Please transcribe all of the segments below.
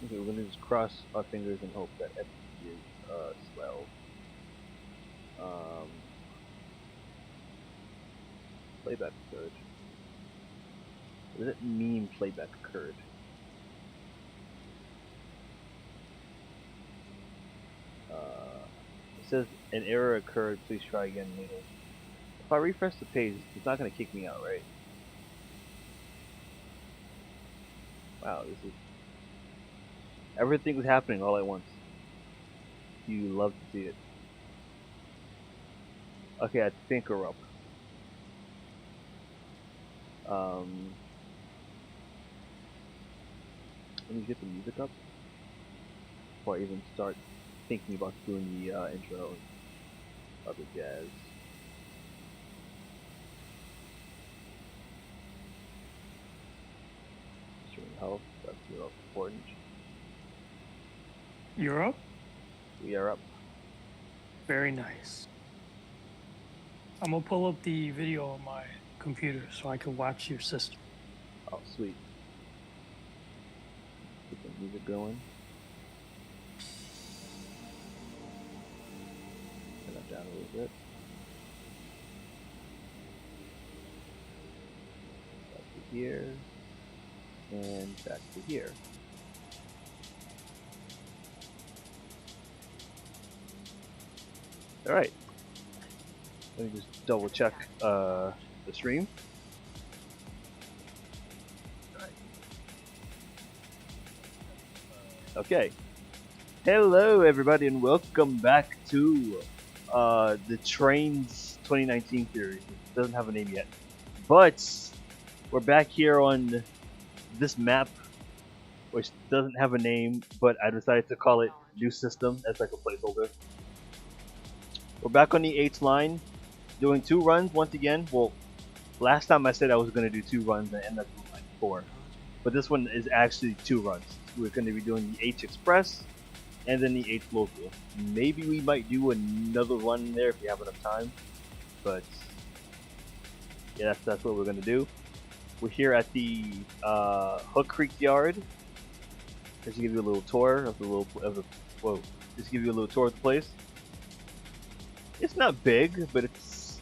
Okay, we're gonna just cross our fingers and hope that everything is swell. Um, playback occurred. What does it mean playback occurred? It says an error occurred, please try again later. If I refresh the page, it's not gonna kick me out, right? Wow, this is everything was happening all at once. You love to see it. Okay, I think we're up. Let me get the music up before I even start thinking about doing the intro and other jazz. Stream health, that's real important. You're up? We are up. Very nice. I'm gonna pull up the video on my computer so I can watch your system. Oh, sweet. Get the music going. Turn that down a little bit. Back to here. And back to here. Alright. Let me just double check the stream. Okay. Hello everybody and welcome back to the Trainz 2019 series. It doesn't have a name yet. But we're back here on this map, which doesn't have a name, but I decided to call it New System as like a placeholder. We're back on the 8th line, doing 2 runs once again. Well, last time I said I was going to do 2 runs and I ended up doing like 4. But this one is actually 2 runs. We're going to be doing the H Express and then the H Local. Maybe we might do another run there if we have enough time. But yeah, that's what we're going to do. We're here at the Hook Creek Yard. Just to give you a little tour of the just to give you a little tour of the place. It's not big, but it's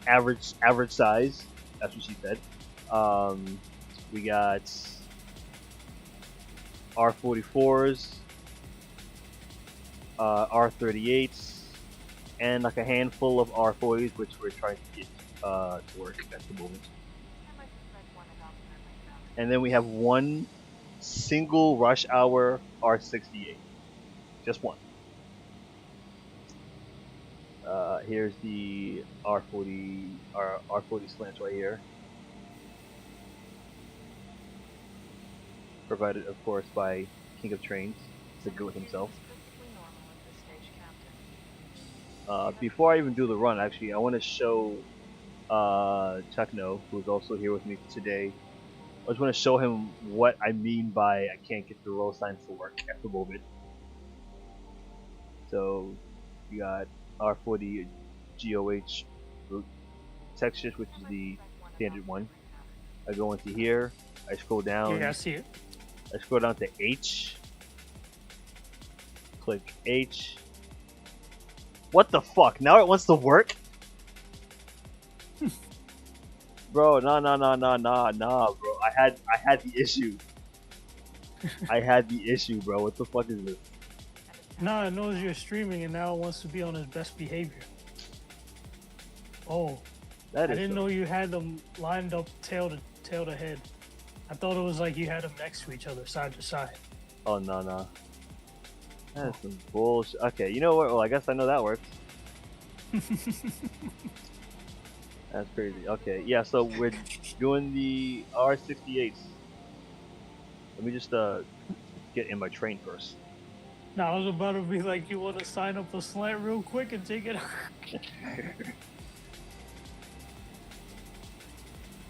average size. That's what she said. We got R44s, R38s, and like a handful of R40s, which we're trying to get to work at the moment. And then we have one single rush hour R68. Just one. Here's the R40 slants right here. Provided, of course, by King of Trainz, the goat himself. Before I even do the run, actually, I want to show Techno, who's also here with me today. I just want to show him what I mean by I can't get the roll signs to work at the moment. So, we got R40 GOH root textures, which is the standard one. I go into here, I scroll down. Yeah, I see it. I scroll down to H. Click H. What the fuck? Now it wants to work? Bro, nah, bro. I had the issue. I had the issue, bro. What the fuck is this? Nah, it knows you're streaming and now it wants to be on his best behavior. Oh, I didn't know you had them lined up tail to head. I thought it was like you had them next to each other, side to side. Oh, no. That's some bullshit. Okay, you know what? Well, I guess I know that works. That's crazy. Okay, yeah, so we're doing the R68s. Let me just get in my train first. Now I was about to be like, you want to sign up a slant real quick and take it out?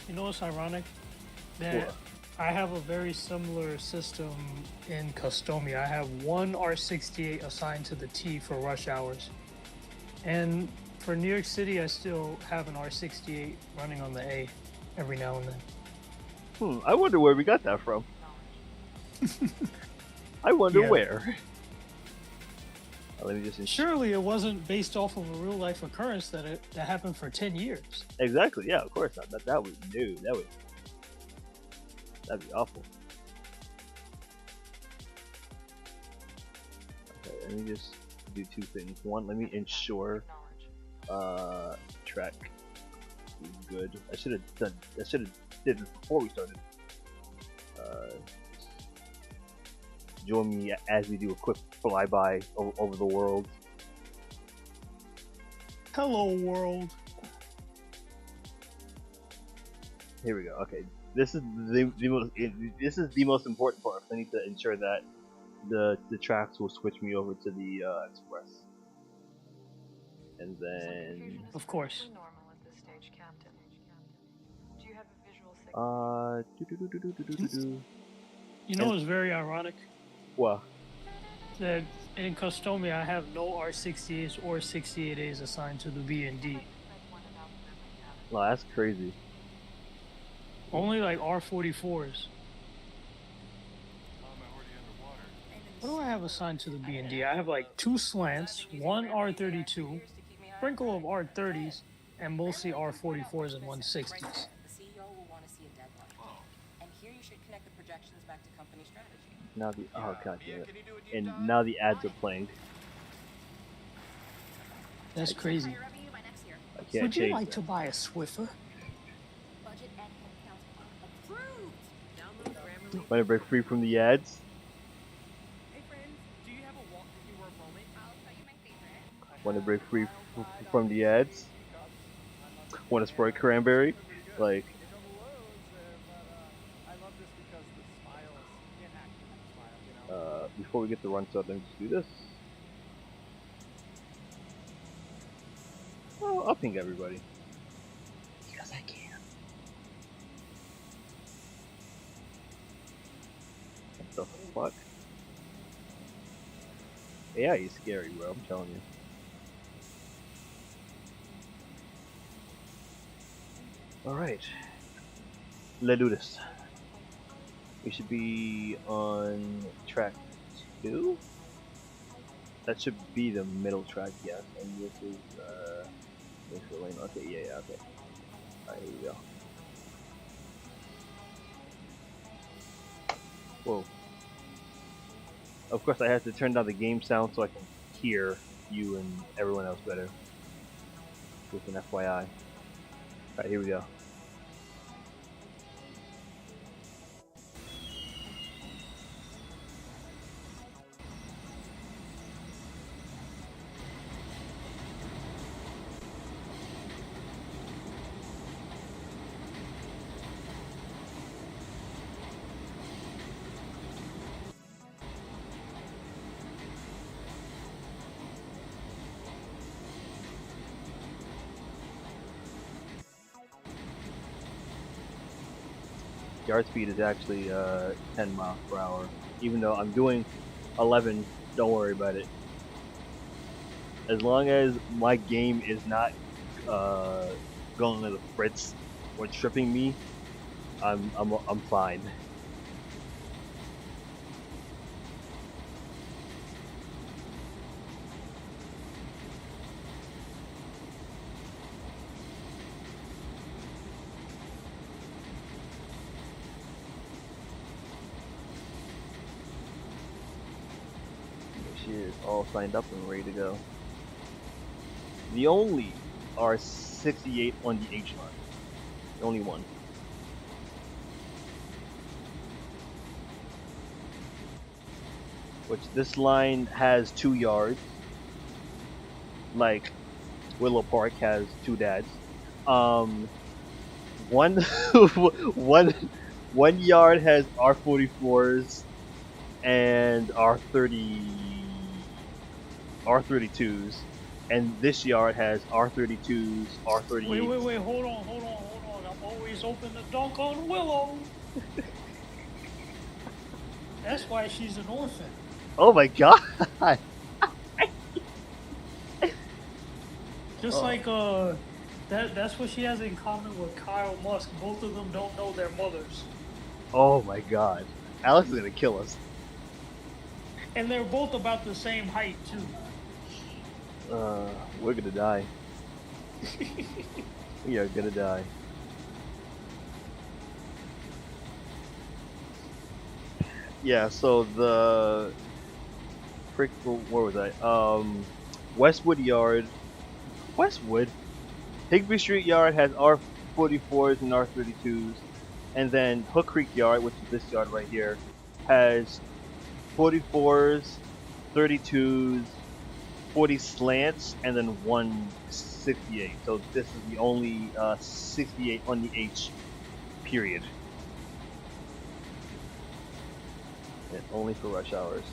You know what's ironic? That What? I have a very similar system in Customia. I have one R68 assigned to the T for rush hours. And for New York City, I still have an R68 running on the A every now and then. I wonder where we got that from. I wonder Yeah. where. Let me just Surely it wasn't based off of a real life occurrence that happened for 10 years. Exactly. Yeah, of course not. That would no. That'd be awful. Okay, let me just do two things. One, let me ensure track is good. I should have did this before we started. Join me as we do a quick flyby over the world. Hello, world. Here we go. Okay, this is this is the most important part. I need to ensure that the tracks will switch me over to the express, and then Of course. You know what's very ironic? What? That in Customi I have no R68s or 68As assigned to the B and D. Wow, that's crazy. Only like R44s. What do I have assigned to the B and D? I have like 2 slants, 1 R32, sprinkle of R30s, and mostly R44s and 160s. The CEO will want to see a deadline. And here you should connect the projections back to company strategy. Now the god damn it! And now the ads are playing. That's crazy. I can't Would you change like that. to buy a Swiffer? Budget and headcount approved. Want to break free from the ads? Hey friends, do you have a walk through your moment? I'll tell you my favorite. Want to break free from the ads? Want to spray cranberry? Like, I love this because the smiles, you can't act with the smile, you know? before we get the run start, let me just do this. Oh, I'll ping everybody. Because I can. What the fuck? AI is scary, bro. I'm telling you. Alright. Let's do this. We should be on track 2? That should be the middle track, yes. And this is, lane. Okay, yeah, okay. Alright, here we go. Whoa. Of course, I have to turn down the game sound so I can hear you and everyone else better. With an FYI. Alright, here we go. Yard speed is actually 10 miles per hour. Even though I'm doing 11, don't worry about it. As long as my game is not going to the fritz or tripping me, I'm fine. She is all signed up and ready to go. The only R68 on the H line. The only one. Which this line has 2 yards. Like Willow Park has 2 dads. One one yard has R44s and R32s, and this yard has R32s, R38s. Wait, hold on. I'm always open to dunk on Willow. That's why she's an orphan. Oh my god! Just like that's what she has in common with Kyle Musk. Both of them don't know their mothers. Oh my god. Alex is gonna kill us. And they're both about the same height too. We're gonna die. We are gonna die. Yeah, so the where was I? Westwood Yard. Westwood? Higbie Street Yard has R44s and R32s, and then Hook Creek Yard, which is this yard right here, has 44s, 32s, 40 slants, and then one 68. So this is the only 68 on the H period. And only for rush hours.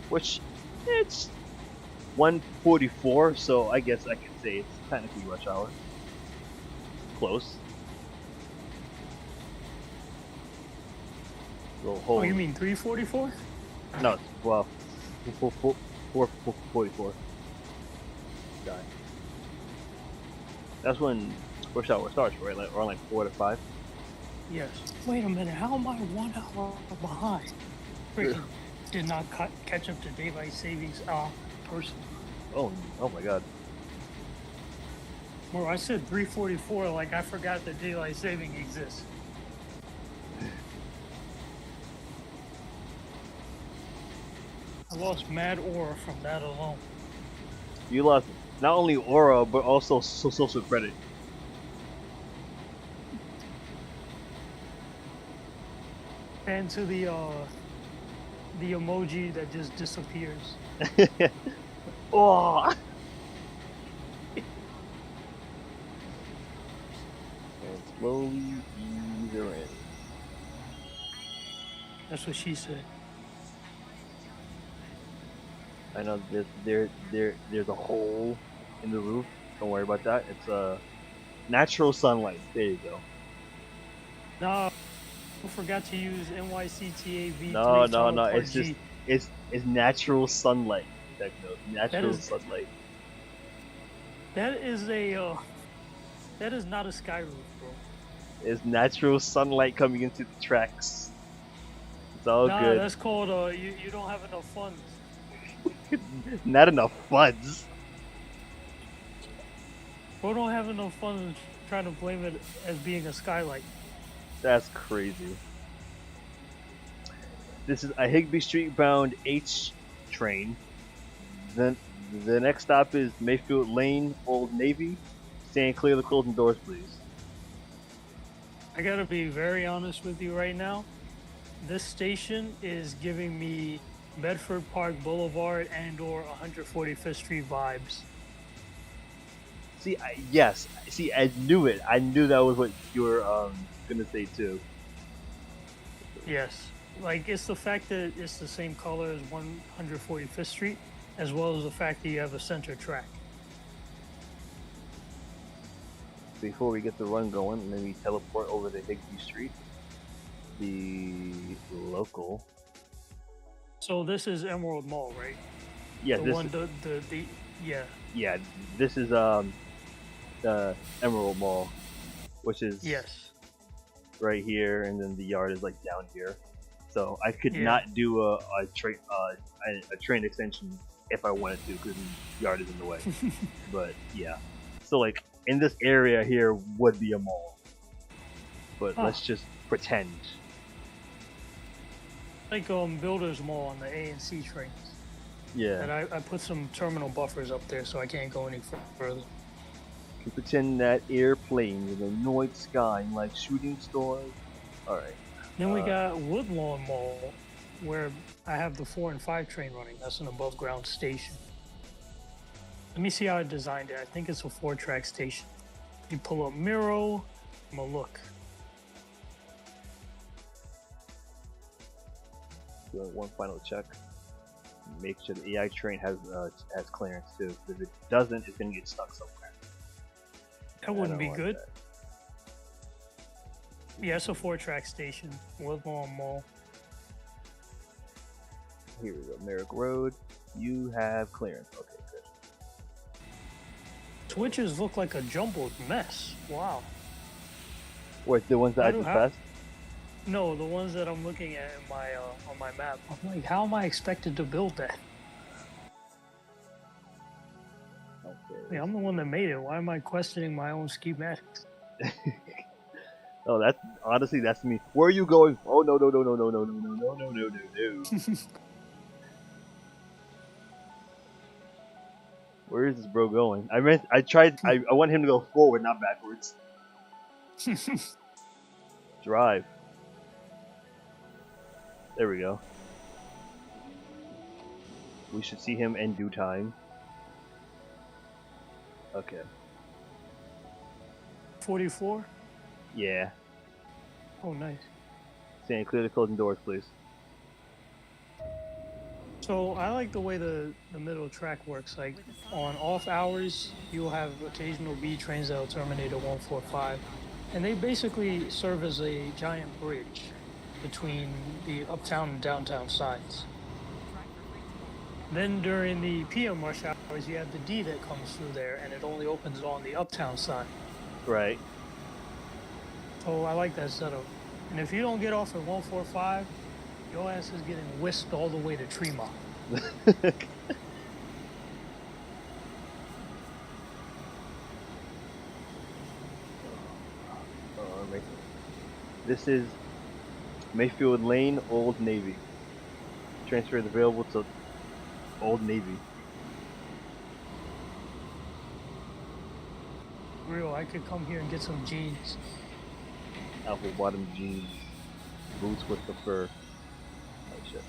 Which, it's 144, so I guess I could say it's technically rush hour. Close. Oh, you mean 344? No, well, 444. Die. That's when rush hour starts, right? Like around like 4 to 5. Yes. Wait a minute. How am I 1 hour behind? Freaking did not catch up to daylight savings person. Oh my god. Bro, I said 344 like I forgot that daylight saving exists. I lost mad aura from that alone. You lost not only aura, but also social credit. And to the emoji that just disappears. Oh! And slowly ease her in. That's what she said. I know there's a hole in the roof. Don't worry about that. It's natural sunlight. There you go. No, I forgot to use NYCTAV. No. It's just it's natural sunlight. Techno. Natural sunlight. That is not a sky roof, bro. It's natural sunlight coming into the tracks. It's all good. That's called you don't have enough funds. Not enough funds. Bro don't have enough funds trying to blame it as being a skylight. That's crazy. This is a Higbie Street bound H train. Then the next stop is Mayfield Lane, Old Navy. Stand clear of the closing doors, please. I gotta be very honest with you right now. This station is giving me Bedford Park Boulevard and or 145th Street vibes. See, yes. See, I knew it. I knew that was what you were gonna say too. Yes. Like, it's the fact that it's the same color as 145th Street, as well as the fact that you have a center track. Before we get the run going, let me teleport over to Higbie Street. The local. So this is Emerald Mall, right? Yeah, yeah. This is the Emerald Mall, which is right here, and then the yard is like down here. So I could not do a train extension if I wanted to, because the yard is in the way. But yeah, so like in this area here would be a mall, but let's just pretend. Like Builders Mall on the A and C trains. Yeah. And I put some terminal buffers up there so I can't go any further. You pretend that airplanes in the night sky like shooting stars. Alright. Then we got Woodlawn Mall, where I have the 4 and 5 train running. That's an above ground station. Let me see how I designed it. I think it's a 4-track station. You pull up Miro, I'm gonna look. Doing one final check. Make sure the AI train has clearance too. If it doesn't, it's gonna get stuck somewhere. That wouldn't be good. Yeah, it's a 4-track station. Woodlawn Mall. Here we go. Merrick Road. You have clearance. Okay, good. Switches look like a jumbled mess. Wow. What, the ones that I just passed? No, the ones that I'm looking at in my on my map. I'm like, how am I expected to build that? Okay. I'm the one that made it. Why am I questioning my own schematics? Oh, that's honestly that's me. Where are you going? Oh no no no no no no no no no no no no no. Where is this bro going? I want him to go forward, not backwards. Drive. There we go. We should see him in due time. Okay. 44? Yeah. Oh, nice. Saying clear the closing doors, please. So I like the way the middle track works. Like on off hours, you'll have occasional B trains that'll terminate at 145, and they basically serve as a giant bridge between the uptown and downtown sides. Then during the PM rush hours, you have the D that comes through there, and it only opens on the uptown side. Right. So I like that setup. And if you don't get off at 145, your ass is getting whisked all the way to Tremont. This is Mayfield Lane, Old Navy. Transfer is available to Old Navy. Real, I could come here and get some jeans. Apple bottom jeans. Boots with the fur. Oh shit.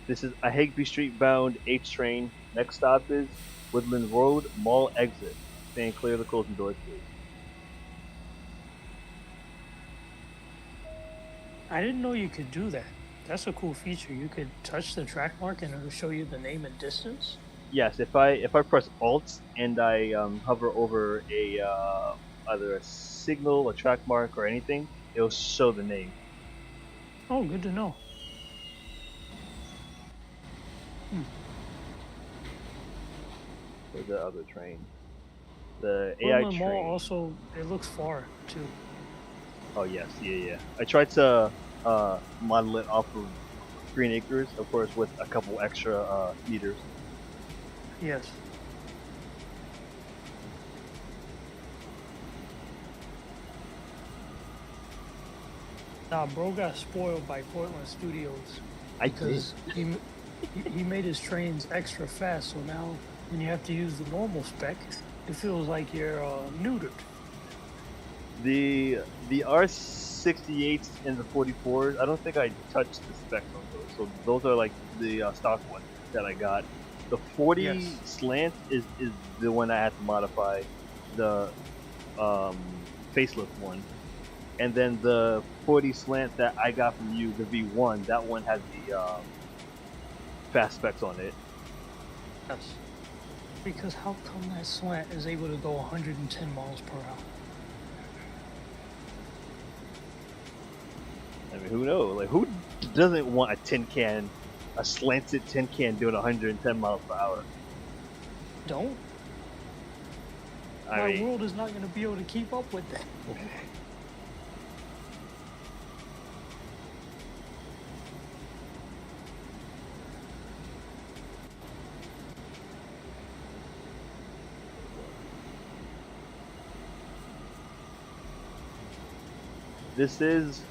This is a Higbie Street bound H train. Next stop is Woodland Road, Mall exit. Staying clear of the closing doors, please. I didn't know you could do that. That's a cool feature. You could touch the track mark and it'll show you the name and distance. Yes, if I press Alt and I hover over a either a signal, a track mark, or anything, it'll show the name. Oh, good to know. For the other train, the AI Woodland Mall train. also, it looks far too. Oh yes, yeah. I tried to model it off of Green Acres, of course, with a couple extra meters. Yes. Nah, bro got spoiled by Portland Studios I did. because he made his trains extra fast. So now when you have to use the normal spec, it feels like you're neutered. The R68s and the 44s. I don't think I touched the specs on those. So those are like the stock ones that I got. The 40 Yes. slant is the one I had to modify, the facelift one, and then the 40 slant that I got from you, the V1. That one has the fast specs on it. Yes. Because how come that slant is able to go 110 miles per hour? I mean, who knows? Like, who doesn't want a slanted tin can doing 110 miles per hour? Don't. I My mean, world is not going to be able to keep up with that. this is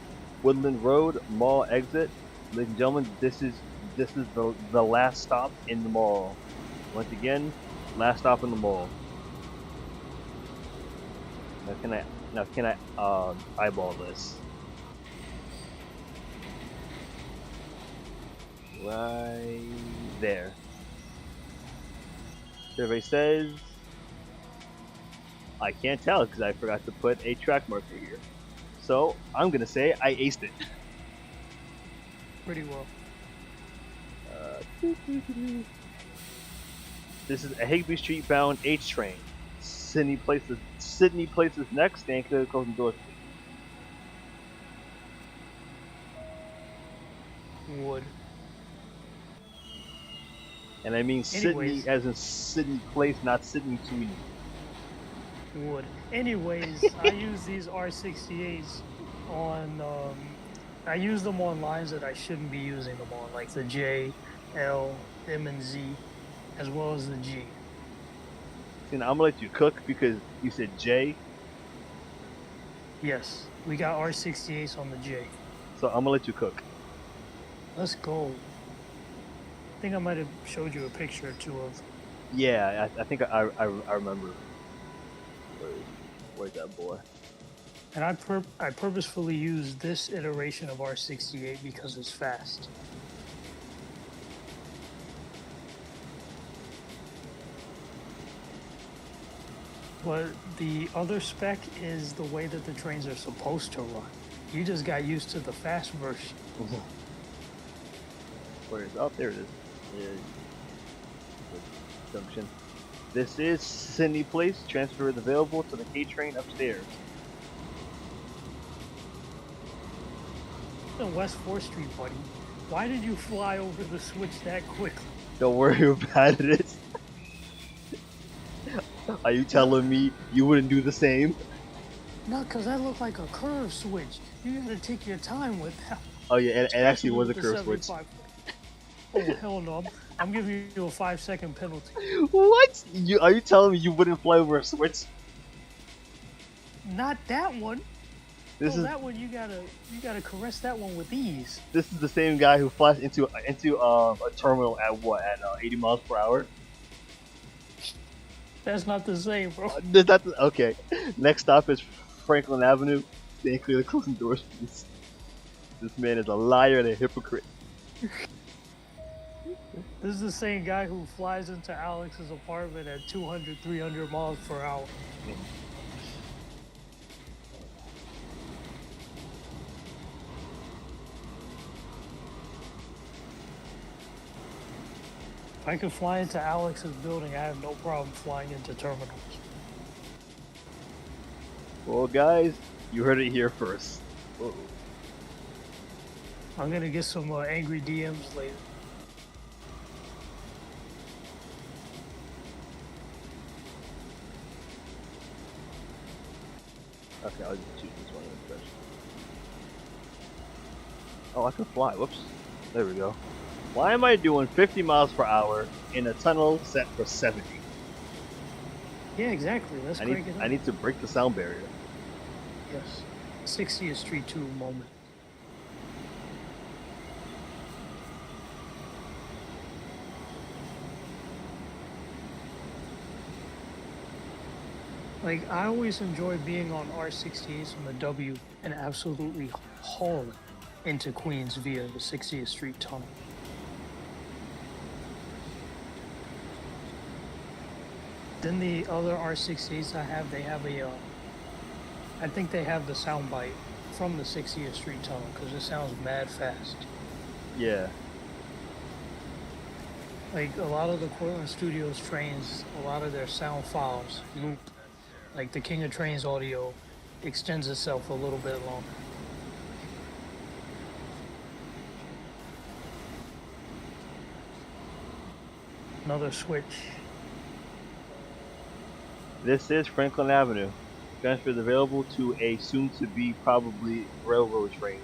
Woodland Road, mall exit. Ladies and gentlemen, this is the last stop in the mall. Once again, last stop in the mall. Now can I eyeball this? Right there. Survey says I can't tell because I forgot to put a track marker here. So I'm gonna say I aced it. Pretty well. This is a Higbie Street bound H train. Sydney places next. Stand clear of the closing doors. Wood. And I mean Sydney Anyways. as in Sydney Place, not Sydney Sweeney. Would. Anyways, I use these R68s on. I use them on lines that I shouldn't be using them on, like the J, L, M, and Z, as well as the G. See, now I'm gonna let you cook because you said J, Yes, we got R68s on the J. so I'm gonna let you cook. Let's go. I think I might have showed you a picture or two of. Yeah, I think I remember. Where's that boy? And I purposefully use this iteration of R68 because it's fast. But the other spec is the way that the trains are supposed to run. You just got used to the fast version. Where is? Oh, there it is. Yeah. Junction. This is Sydney Place. Transfer is available to the K train upstairs. On West 4th Street, buddy. Why did you fly over the switch that quickly? Don't worry about it. Are you telling me you wouldn't do the same? No, because that looked like a curve switch. You gotta take your time with that. Oh yeah, it actually was a With the curve switch. 75. Oh, hell no. I'm giving you a 5-second penalty. What? Are you telling me you wouldn't fly over a switch? Not that one. This is That one you gotta caress that one with ease. this is the same guy who flies into a terminal at what, at 80 miles per hour. That's not the same, bro. Okay. Next stop is Franklin Avenue. Stay clear of the closing doors, please. This man is a liar and a hypocrite. This is the same guy who flies into Alex's apartment at 200, 300 miles per hour. If I could fly into Alex's building, I have no problem flying into terminals. Well, guys, you heard it here first. Uh-oh. I'm gonna get some angry DMs later. Okay, I'll just choose this one instead. Oh, I can fly. Whoops. There we go. Why am I doing 50 miles per hour in a tunnel set for 70? Yeah, exactly. Let's crank it up. I need to break the sound barrier. Yes. 60th Street 2 moment. Like, I always enjoy being on R68s on the W and absolutely hauling into Queens via the 60th Street tunnel. Then the other R68s I have, they have I think they have the sound bite from the 60th Street tunnel because it sounds mad fast. Yeah. Like a lot of the Cortland Studios trains, a lot of their sound files loop. Like the King of Trainz audio extends itself a little bit longer. Another switch. This is Franklin Avenue. Transfer is available to a soon-to-be probably railroad train.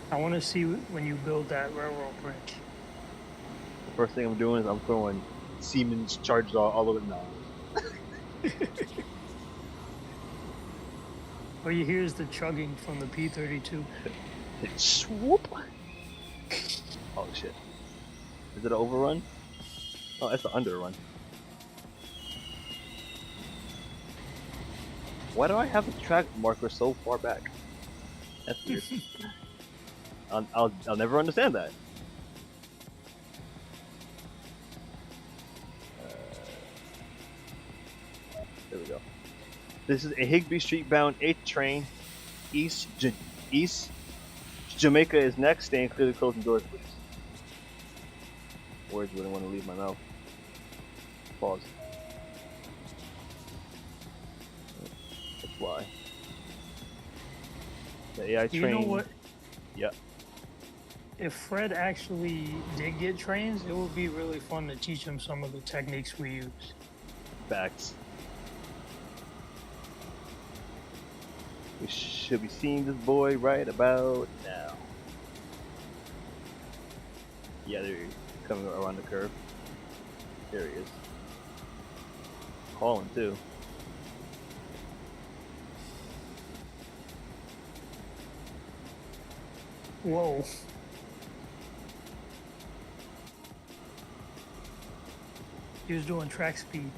I want to see when you build that railroad bridge. The first thing I'm doing is I'm throwing Siemens charges all over the now. All you hear is the chugging from the P-32. Swoop! Oh shit. Is it an overrun? Oh, that's the underrun. Why do I have a track marker so far back? That's weird. I'll never understand that. There we go. This is a Higbie Street bound 8th train. East Jamaica is next. Staying clear of the closing doors, please. Words wouldn't want to leave my mouth. Pause. Let's fly. The AI train. You know what? Yeah. if Fred actually did get Trainz, it would be really fun to teach him some of the techniques we use. Facts. We should be seeing this boy right about now. Yeah, there he is. Coming around the curve. There he is. Calling too. Whoa. He was doing track speed.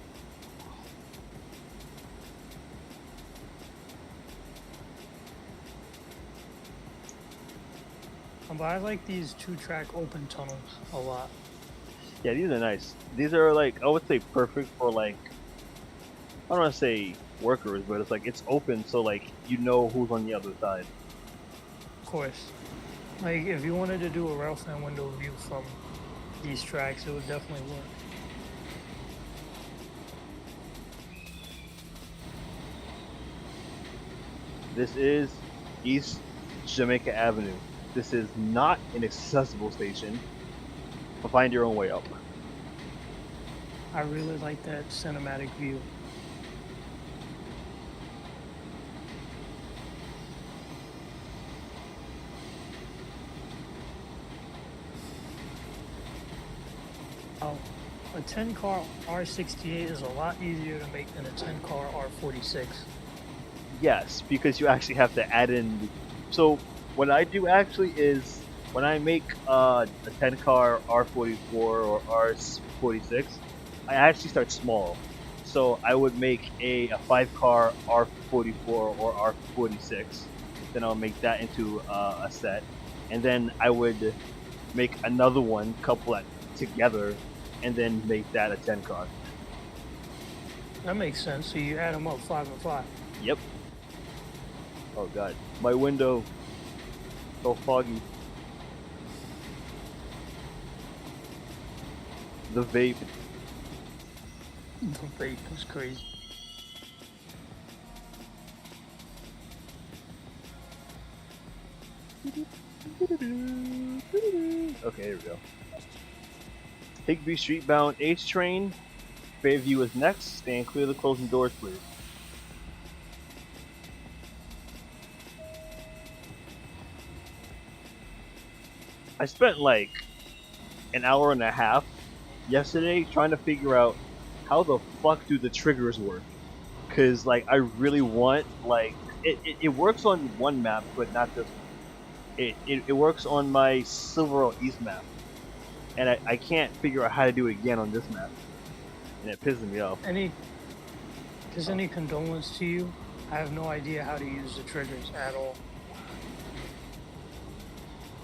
But I like these 2-track open tunnels a lot. Yeah, these are nice. These are like, I would say perfect for like, I don't want to say workers, but it's like it's open, so like you know who's on the other side. Of course. Like, if you wanted to do a Ralph and window view from these tracks, it would definitely work. This is East Jamaica Avenue. This is not an accessible station, but find your own way up. I really like that cinematic view. A 10 car R68 is a lot easier to make than a 10 car R46. Yes, because you actually have to add in. So what I do actually is when I make a 10 car R44 or R46, I actually start small. So I would make a 5 car R44 or R46. Then I'll make that into a set, and then I would make another one, couple that together, and then make that a 10 car. That makes sense. So you add them up 5 and 5. Yep. Oh god, my window. So foggy. The vape. The vape is crazy. Okay, here we go. Higbie Street bound H train. Fairview is next. Stand clear of the closing doors, please. I spent like an hour and a half yesterday trying to figure out how the fuck do the triggers work. Cause like I really want like it works on one map, but not this one. It works on my Silverado East map, and I can't figure out how to do it again on this map, and it pisses me off. Any condolence to you? I have no idea how to use the triggers at all.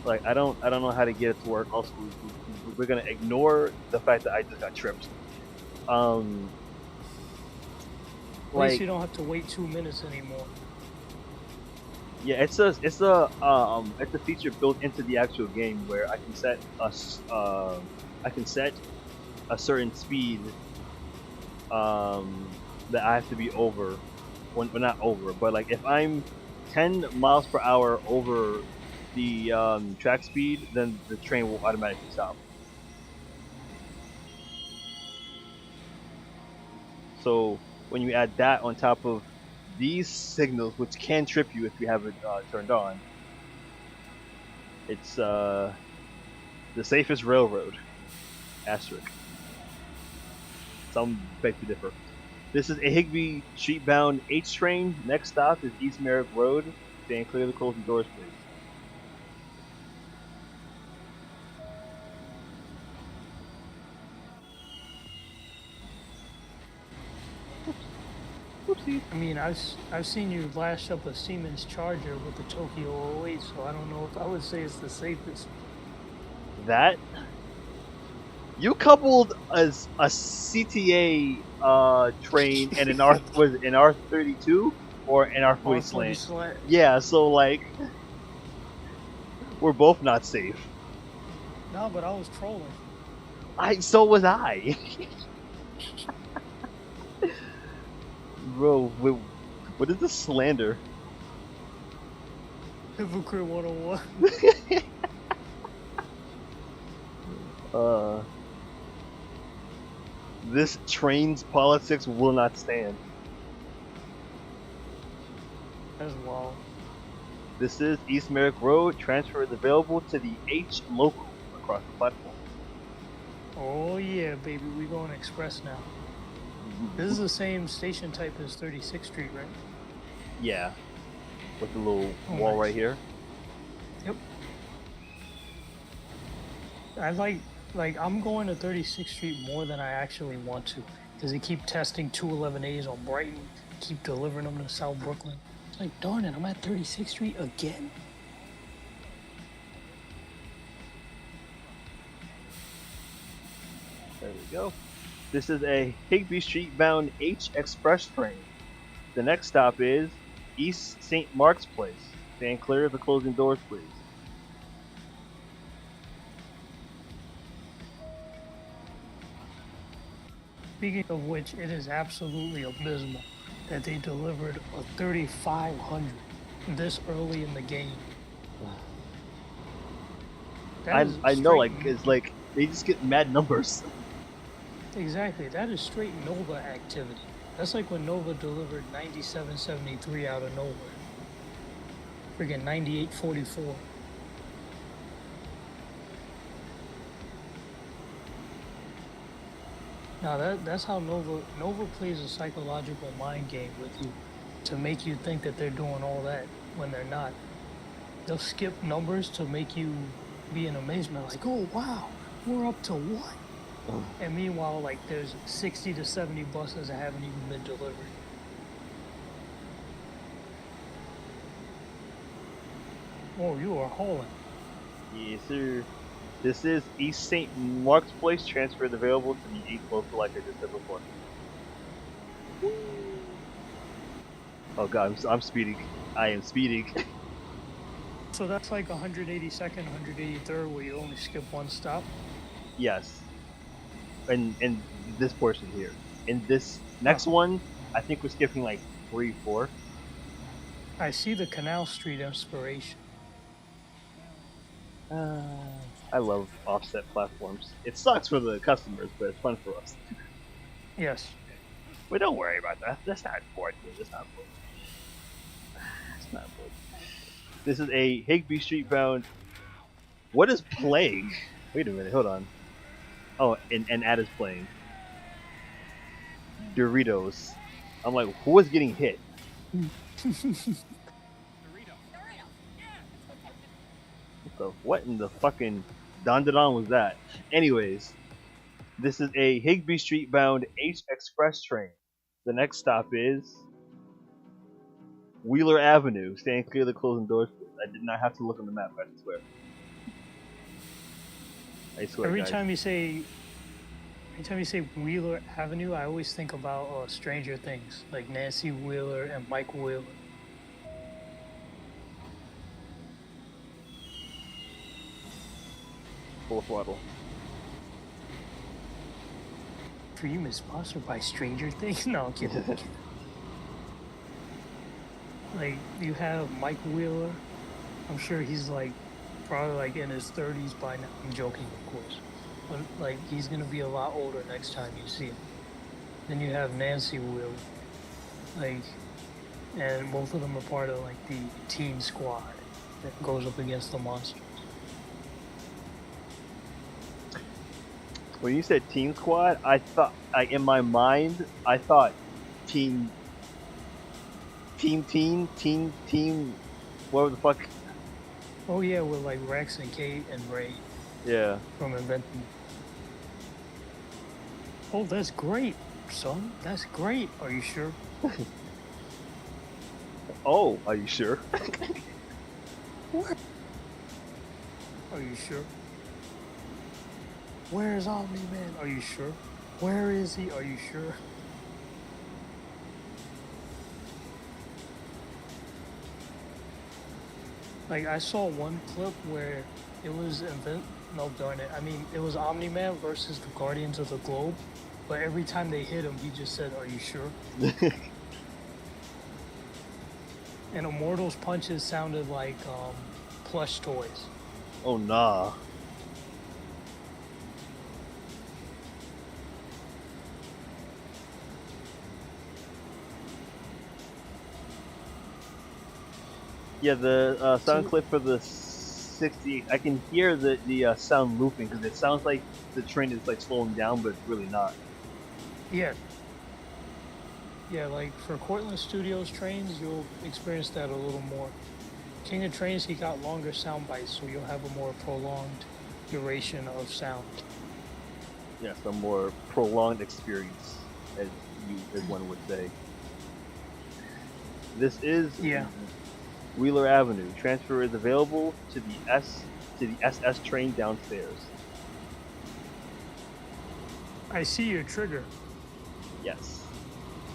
Like I don't know how to get it to work. Also, we're gonna ignore the fact that I just got tripped. At least Like you don't have to wait 2 minutes anymore. yeah, it's a feature built into the actual game where I can set a certain speed that I have to be over. Well, not over, but like if I'm 10 miles per hour over the track speed, then the train will automatically stop. So when you add that on top of these signals, which can trip you if you have it turned on, it's the safest railroad. Asterisk. Some beg to differ. This is a Higbie Street bound H train. Next stop is East Merrick Road. Stand clear of the closing doors, please. Oopsie. I mean, I've seen you lash up a Siemens Charger with the Tokyo 08, so I don't know if I would say it's the safest. That you coupled a CTA train and an was it an R32 or an R40 slant? Yeah, so like we're both not safe. No, but I was trolling. So was I. Bro, what is this slander? Hypocrite 101. Uh, this Trainz politics will not stand. As well. This is East Merrick Road. Transfer is available to the H local across the platform. Oh yeah, baby, we going express now. This is the same station type as 36th Street, right? Yeah, with the little Oh, wall nice. right here. Yep. I like I'm going to 36th Street more than I actually want to, because they keep testing 211As on Brighton, keep delivering them to South Brooklyn. It's like, darn it, I'm at 36th Street again. There we go. This is a Higbie Street bound H Express train. The next stop is East St. Mark's Place. Stand clear of the closing doors, please. Speaking of which, it is absolutely abysmal that they delivered a 3500 this early in the game. That is I know, like, straight- it's like they just get mad numbers. Exactly, that is straight Nova activity. That's like when Nova delivered 9773 out of nowhere. Friggin' 9844. Now that's how Nova plays a psychological mind game with you to make you think that they're doing all that when they're not. They'll skip numbers to make you be in amazement, like, oh wow, we're up to what? And meanwhile, like, there's 60 to 70 buses that haven't even been delivered. Oh, you are hauling. Yes, sir. This is East St. Mark's Place. Transfer is available to the H local, like I just said before. Oh god, I'm speeding. I am speeding. So that's like 182nd, 183rd, where you only skip one stop. Yes. And this portion here. In this next one, I think we're skipping like 3, 4. I see the Canal Street inspiration. I love offset platforms. It sucks for the customers, but it's fun for us. Yes. But don't worry about that. That's not important. That's not important. That's not important. This is a Higbie Street bound. What is playing? Wait a minute. Hold on. Oh, and Ad is playing. Doritos. I'm like, who is getting hit? What in the fucking Don was that? Anyways, this is a Higbie Street bound H Express train. The next stop is Wheeler Avenue. Stand clear of the closing doors, please. I did not have to look on the map, I swear. I swear, Every guys. time you say Wheeler Avenue, I always think about Stranger Things, like Nancy Wheeler and Mike Wheeler. Full throttle. Dream is sponsored by Stranger Things? No, I'm kidding. Like, you have Mike Wheeler. I'm sure he's like probably like in his 30s by now. I'm joking, of course. But like, he's gonna be a lot older next time you see him. Then you have Nancy Wheeler. Like, and both of them are part of like the teen squad that goes up against the monsters. When you said Teen Squad, I thought, in my mind, I thought Team, whatever the fuck. Oh yeah, with like Rex and Kate and Ray Yeah. from Inventing. Oh, that's great, son. That's great. Are you sure? Oh, are you sure? What? Are you sure? Where is Omni-Man? Are you sure? Where is he? Are you sure? Like, I saw one clip where it was no, darn it. I mean, it was Omni-Man versus the Guardians of the Globe, but every time they hit him, he just said, "Are you sure?" And Immortal's punches sounded like plush toys. Oh, nah. Yeah, the sound So clip for the 68. I can hear the sound looping because it sounds like the train is like slowing down, but it's really not. yeah, yeah, like for Cortland Studios Trains, you'll experience that a little more. King of Trains, he got longer sound bites, so you'll have a more prolonged duration of sound. Yes, a more prolonged experience, as one would say. This is Yeah, Wheeler Avenue. Transfer is available to the SS train downstairs. I see your trigger. Yes.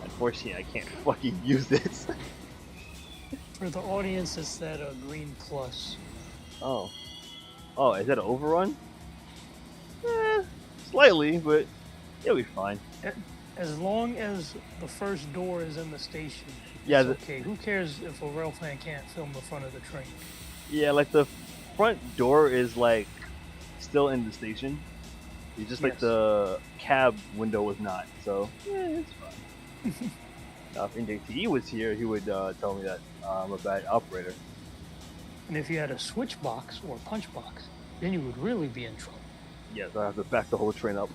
Unfortunately, I can't fucking use this. For the audience, it's that green plus. Oh. Oh, is that an overrun? Slightly, but it'll be fine. As long as the first door is in the station, Yeah, it's okay. Who cares if a rail fan can't film the front of the train? yeah, like the front door is like still in the station. It's just like Yes. the cab window was not. So yeah, it's fine. If NJTE was here, he would tell me that I'm a bad operator. And if you had a switch box or punch box, then you would really be in trouble. Yes, I have to back the whole train up.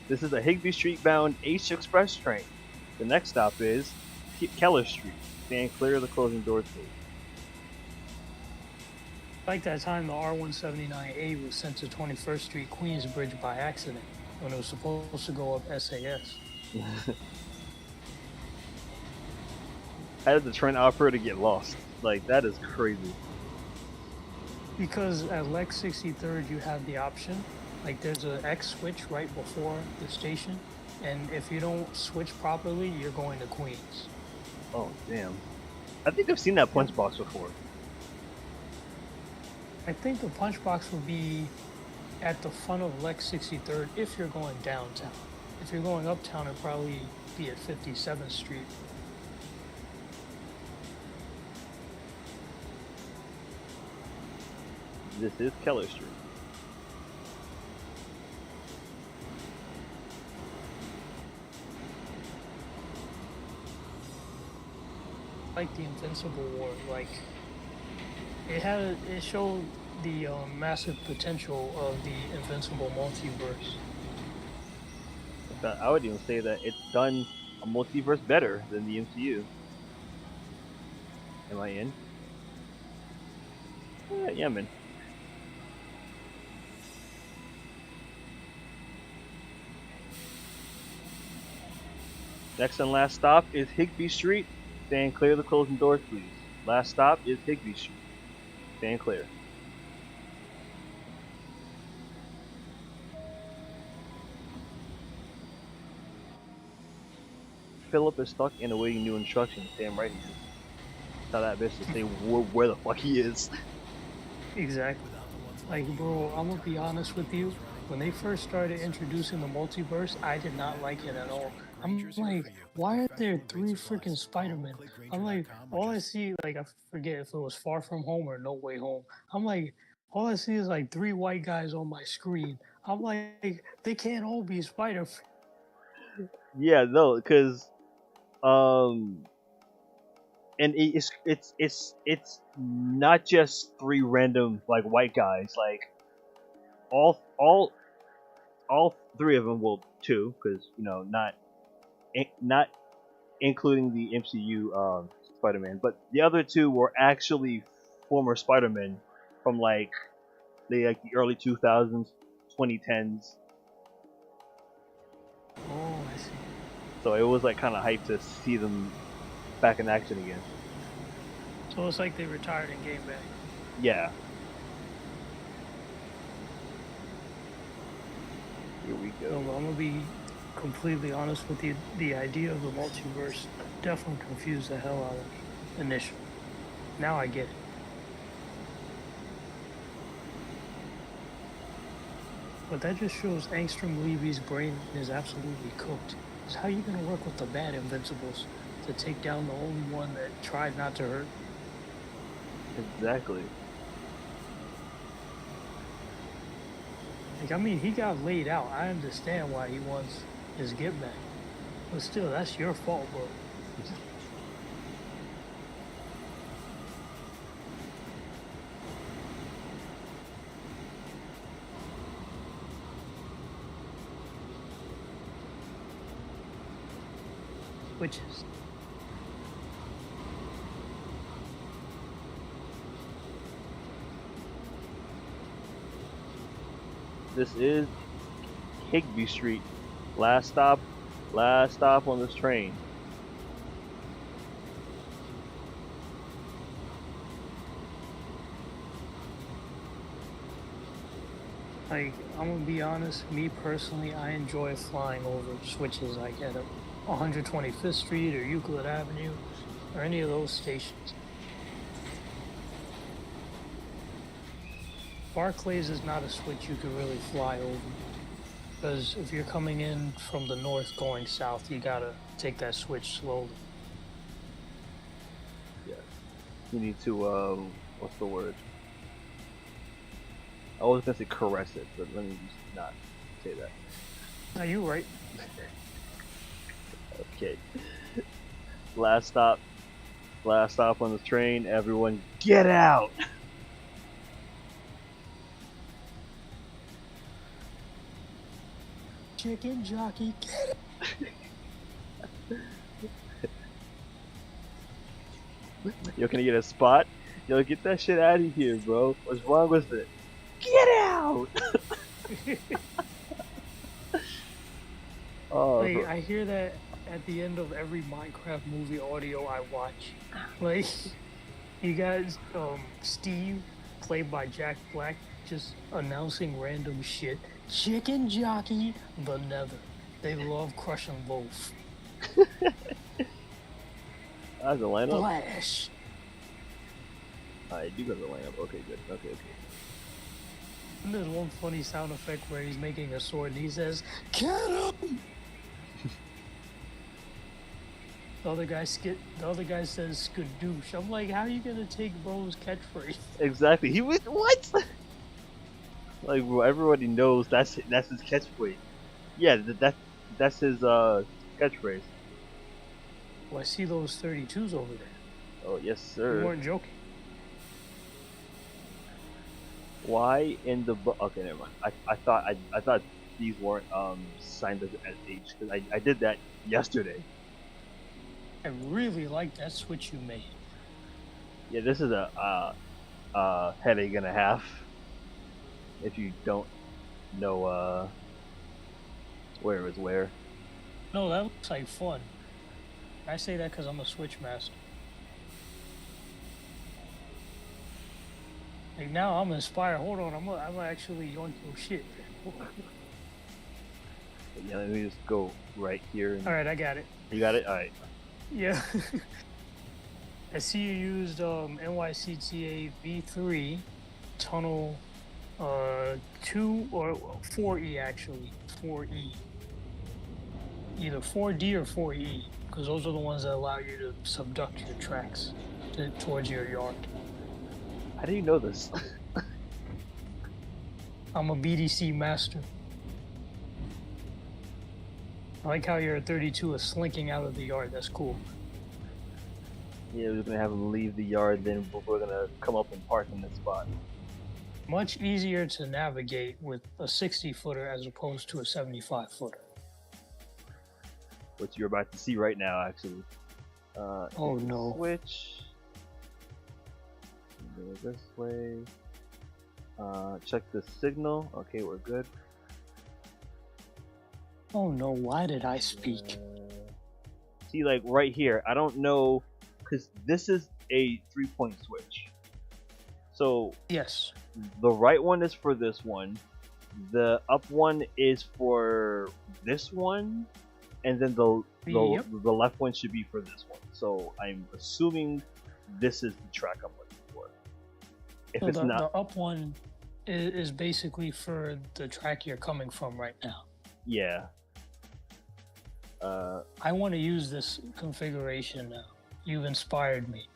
This is a Higbie Street bound H Express train. The next stop is Keller Street. Stand clear of the closing doors, please. Like that time the R179A was sent to 21st Street Queensbridge by accident when it was supposed to go up SAS. How did the train operator get lost? Like, that is crazy. Because at Lex 63rd, you have the option. Like, there's an X switch right before the station. And if you don't switch properly, you're going to Queens. Oh, damn. I think I've seen that punch box before. I think the punch box will be at the front of Lex 63rd if you're going downtown. If you're going uptown, it'll probably be at 57th Street. This is Keller Street. Like the Invincible War, like it showed the massive potential of the Invincible multiverse. I would even say that it's done a multiverse better than the MCU. Am I in? Yeah, man. Next and last stop is Higbie Street. Stand clear of the closing doors, please. Last stop is Higbie Street. Stand clear. Philip is stuck and awaiting new instructions. Damn right he is. Tell that bitch to say where the fuck he is. Exactly. Like, bro, I'm gonna be honest with you. When they first started introducing the multiverse, I did not like it at all. I'm like, why are there three freaking Spider-Men? I'm like, all I see, like, I forget if it was Far From Home or No Way Home. I'm like, all I see is like three white guys on my screen. I'm like, they can't all be Spider. Yeah, no, because um, and it's not just three random like white guys. Like all three of them. Well, two, because not including the MCU Spider-Man, but the other two were actually former Spider-Men from like the early 2000s, 2010s. Oh, I see. So it was like kind of hype to see them back in action again. So it's like they retired and came back. Yeah. Here we No, go. I'm gonna be completely honest with you. The idea of the multiverse definitely confused the hell out of me initially. Now I get it. But that just shows Angstrom Levy's brain is absolutely cooked. So how are you gonna work with the bad Invincibles to take down the only one that tried not to hurt? Exactly. Like, I mean, he got laid out. I understand why he wants his get back. But still, that's your fault, bro. switches. This is Higbie Street. Last stop on this train. Like, I'm gonna be honest, me personally, I enjoy flying over switches like at 125th Street or Euclid Avenue or any of those stations. Barclays is not a switch you can really fly over. Because if you're coming in from the north going south, you gotta take that switch slowly. Yeah. You need to, what's the word? I was gonna say caress it, but let me just not say that. Are you right? Okay. Last stop on the train. Everyone, get out! Chicken jockey, get it! Yo, can I get a spot? Yo, get that shit out of here, bro. What's wrong with it? Get out! Oh, Like, I hear that at the end of every Minecraft movie audio I watch. Like, you guys, Steve, played by Jack Black, just announcing random shit. Chicken jockey, the Nether. They love crushing both. that's a lineup. Flash. I do go to the lineup. Okay, good. Okay. And there's one funny sound effect where he's making a sword and he says, "Get him!" The other guy says skadoosh. I'm like, how are you gonna take bro's catchphrase? Exactly. He was what? Like, well, everybody knows that's his catchphrase. Yeah, that's his catchphrase. Well, I see those 32s over there. Oh yes, You sir. weren't joking. Why in the okay, never mind. I thought these weren't signed as H because I did that yesterday. I really like that switch you made. Yeah, this is a headache and a half. If you don't know where is where. No, that looks like fun. I say that because I'm a switch master. Like, now I'm inspired. Hold on, I'm actually yoink your shit. Yeah, let me just go right here. And... All right, I got it. You got it. All right. Yeah. I see you used NYCTA V3 tunnel 2 or 4E actually. 4E. Either 4D or 4E, because those are the ones that allow you to subduct your tracks towards your yard. How do you know this? I'm a BDC master. I like how your 32 is slinking out of the yard. That's cool. Yeah, we're gonna have him leave the yard, then we're gonna come up and park in this spot. Much easier to navigate with a 60-footer as opposed to a 75-footer. Which you're about to see right now, actually. Oh no. Switch. Go this way. Check the signal. Okay, we're good. Oh no, why did I speak? See, like right here, I don't know, because this is a 3-point switch. So Yes. the right one is for this one, the up one is for this one, and then the Yep. the left one should be for this one. So I'm assuming this is the track I'm looking for. If So it's not, the up one is basically for the track you're coming from right now. yeah. I want to use this configuration now. You've inspired me.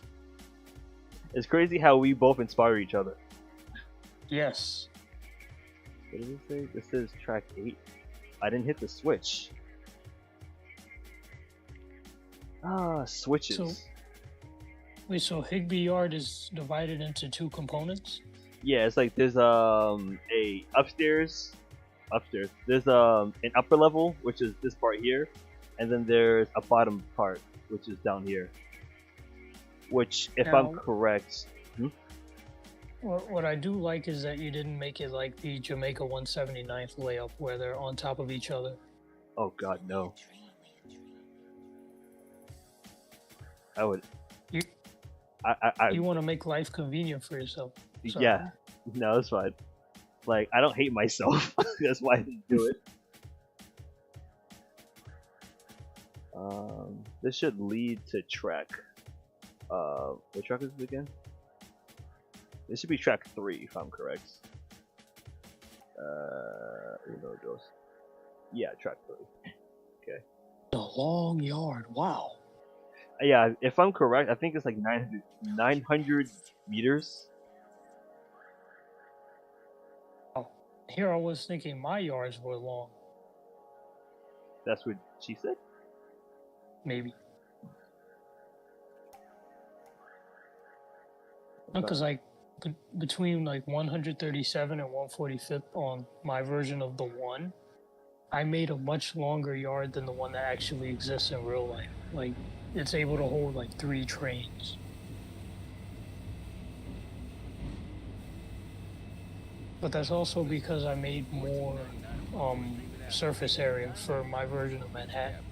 It's crazy how we both inspire each other. Yes. What does it say? This is track 8. I didn't hit the switch. Switches. So- Wait, so Higbie Yard is divided into 2 components? Yeah, it's like there's a upstairs. There's an upper level, which is this part here, and then there's a bottom part, which is down here. Which, if I'm Now- correct, What I do like is that you didn't make it like the Jamaica 179th layup where they're on top of each other. oh god, no. I would. You I you want to make life convenient for yourself. So, yeah, no, it's fine. Like, I don't hate myself. That's why I didn't do it. This should lead to track. What track is it again? This should be track 3, if I'm correct. Uno, dos. Yeah, track 3. Okay. The long yard. Wow. Yeah, if I'm correct, I think it's like 900 meters. Here I was thinking my yards were long. That's what she said. Maybe. Because like between like 137 and 145th on my version of the one, I made a much longer yard than the one that actually exists in real life. Like it's able to hold like 3 trains. But that's also because I made more surface area for my version of Manhattan.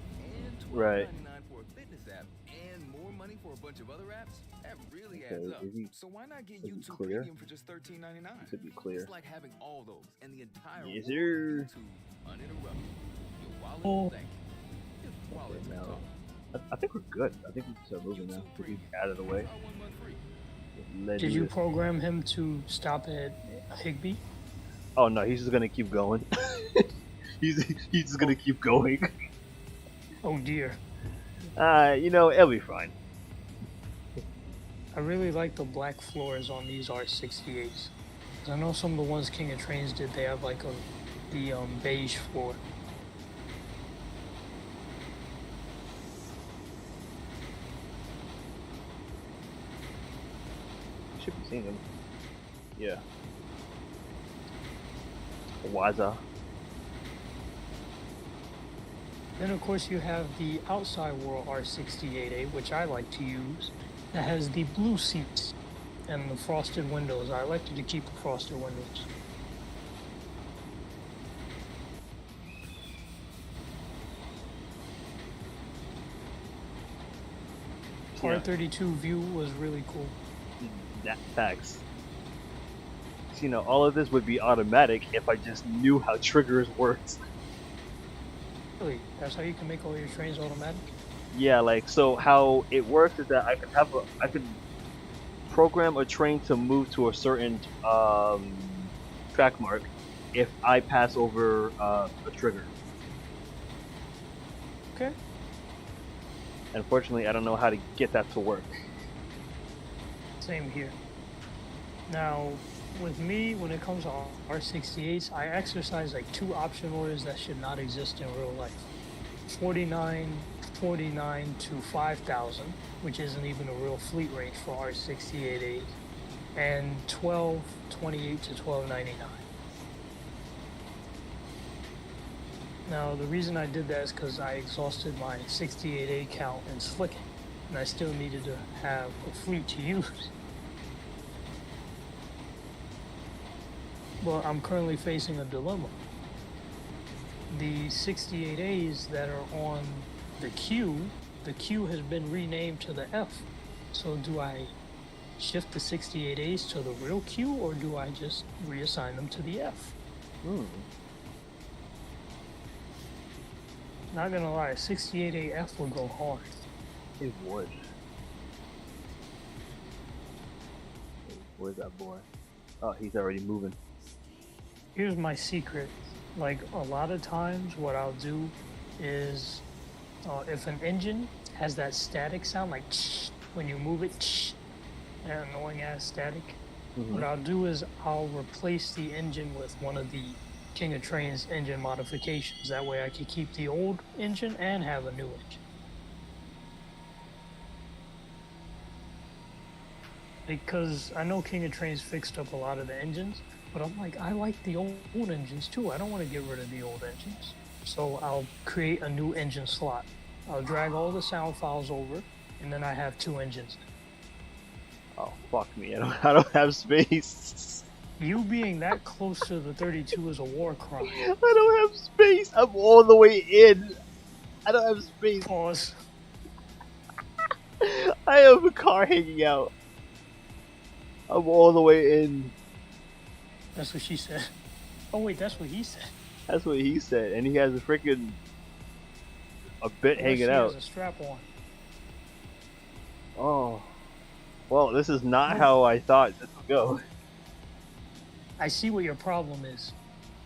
Right. For a fitness app and more money for a bunch of other apps, that really Okay, adds up. is he- So why not get is he YouTube clear? Premium for just $13.99? To be clear. It's like having all those and the entire Yes, world sir. of YouTube uninterrupted. Your wallet Oh. will thank you. If wallets Okay, can now- talk. I think we're good. I think we can start moving now. We can get out of the way. Try 1 month free. Let's Did do you this. program him to stop at Higbie? Oh no, he's just gonna keep going. he's just gonna keep going. Oh dear. It'll be fine. I really like the black floors on these R68s. 'Cause I know some of the ones King of Trains did, they have like the beige floor. You should be seeing him. Yeah. Waza. Then of course you have the outside world R68A, which I like to use, that has the blue seats and the frosted windows. I elected to keep the frosted windows. Yeah. R32 view was really cool. That facts. All of this would be automatic if I just knew how triggers worked. Really, that's how you can make all your trains automatic? Yeah, so how it works is that I could program a train to move to a certain track mark if I pass over a trigger. Okay. Unfortunately, I don't know how to get that to work. Same here. Now, with me, when it comes to R68s, I exercise like 2 option orders that should not exist in real life. 49 to 5,000, which isn't even a real fleet range for R68As, and 1228 to 1299. Now, the reason I did that is because I exhausted my 68A count in slicking, and I still needed to have a fleet to use. But I'm currently facing a dilemma. The 68As that are on the Q has been renamed to the F. So do I shift the 68As to the real Q, or do I just reassign them to the F? Not gonna lie, 68A F would go hard. It would. Where's that boy? Oh, he's already moving. Here's my secret. Like, a lot of times what I'll do is if an engine has that static sound, like when you move it, that annoying ass static, what I'll do is I'll replace the engine with one of the King of Train's engine modifications. That way I can keep the old engine and have a new engine. Because I know King of Train's fixed up a lot of the engines, but I'm like, I like the old engines too. I don't want to get rid of the old engines. So I'll create a new engine slot. I'll drag all the sound files over, and then I have 2 engines. Oh fuck me! I don't have space. You being that close to the 32 is a war crime. I don't have space. I'm all the way in. I don't have space. Pause. I have a car hanging out. I'm all the way in. That's what she said. Oh wait, that's what he said. That's what he said, and he has a freaking bit Unless hanging she out. has a strap on. Oh, well, this is not how I thought this would go. I see what your problem is.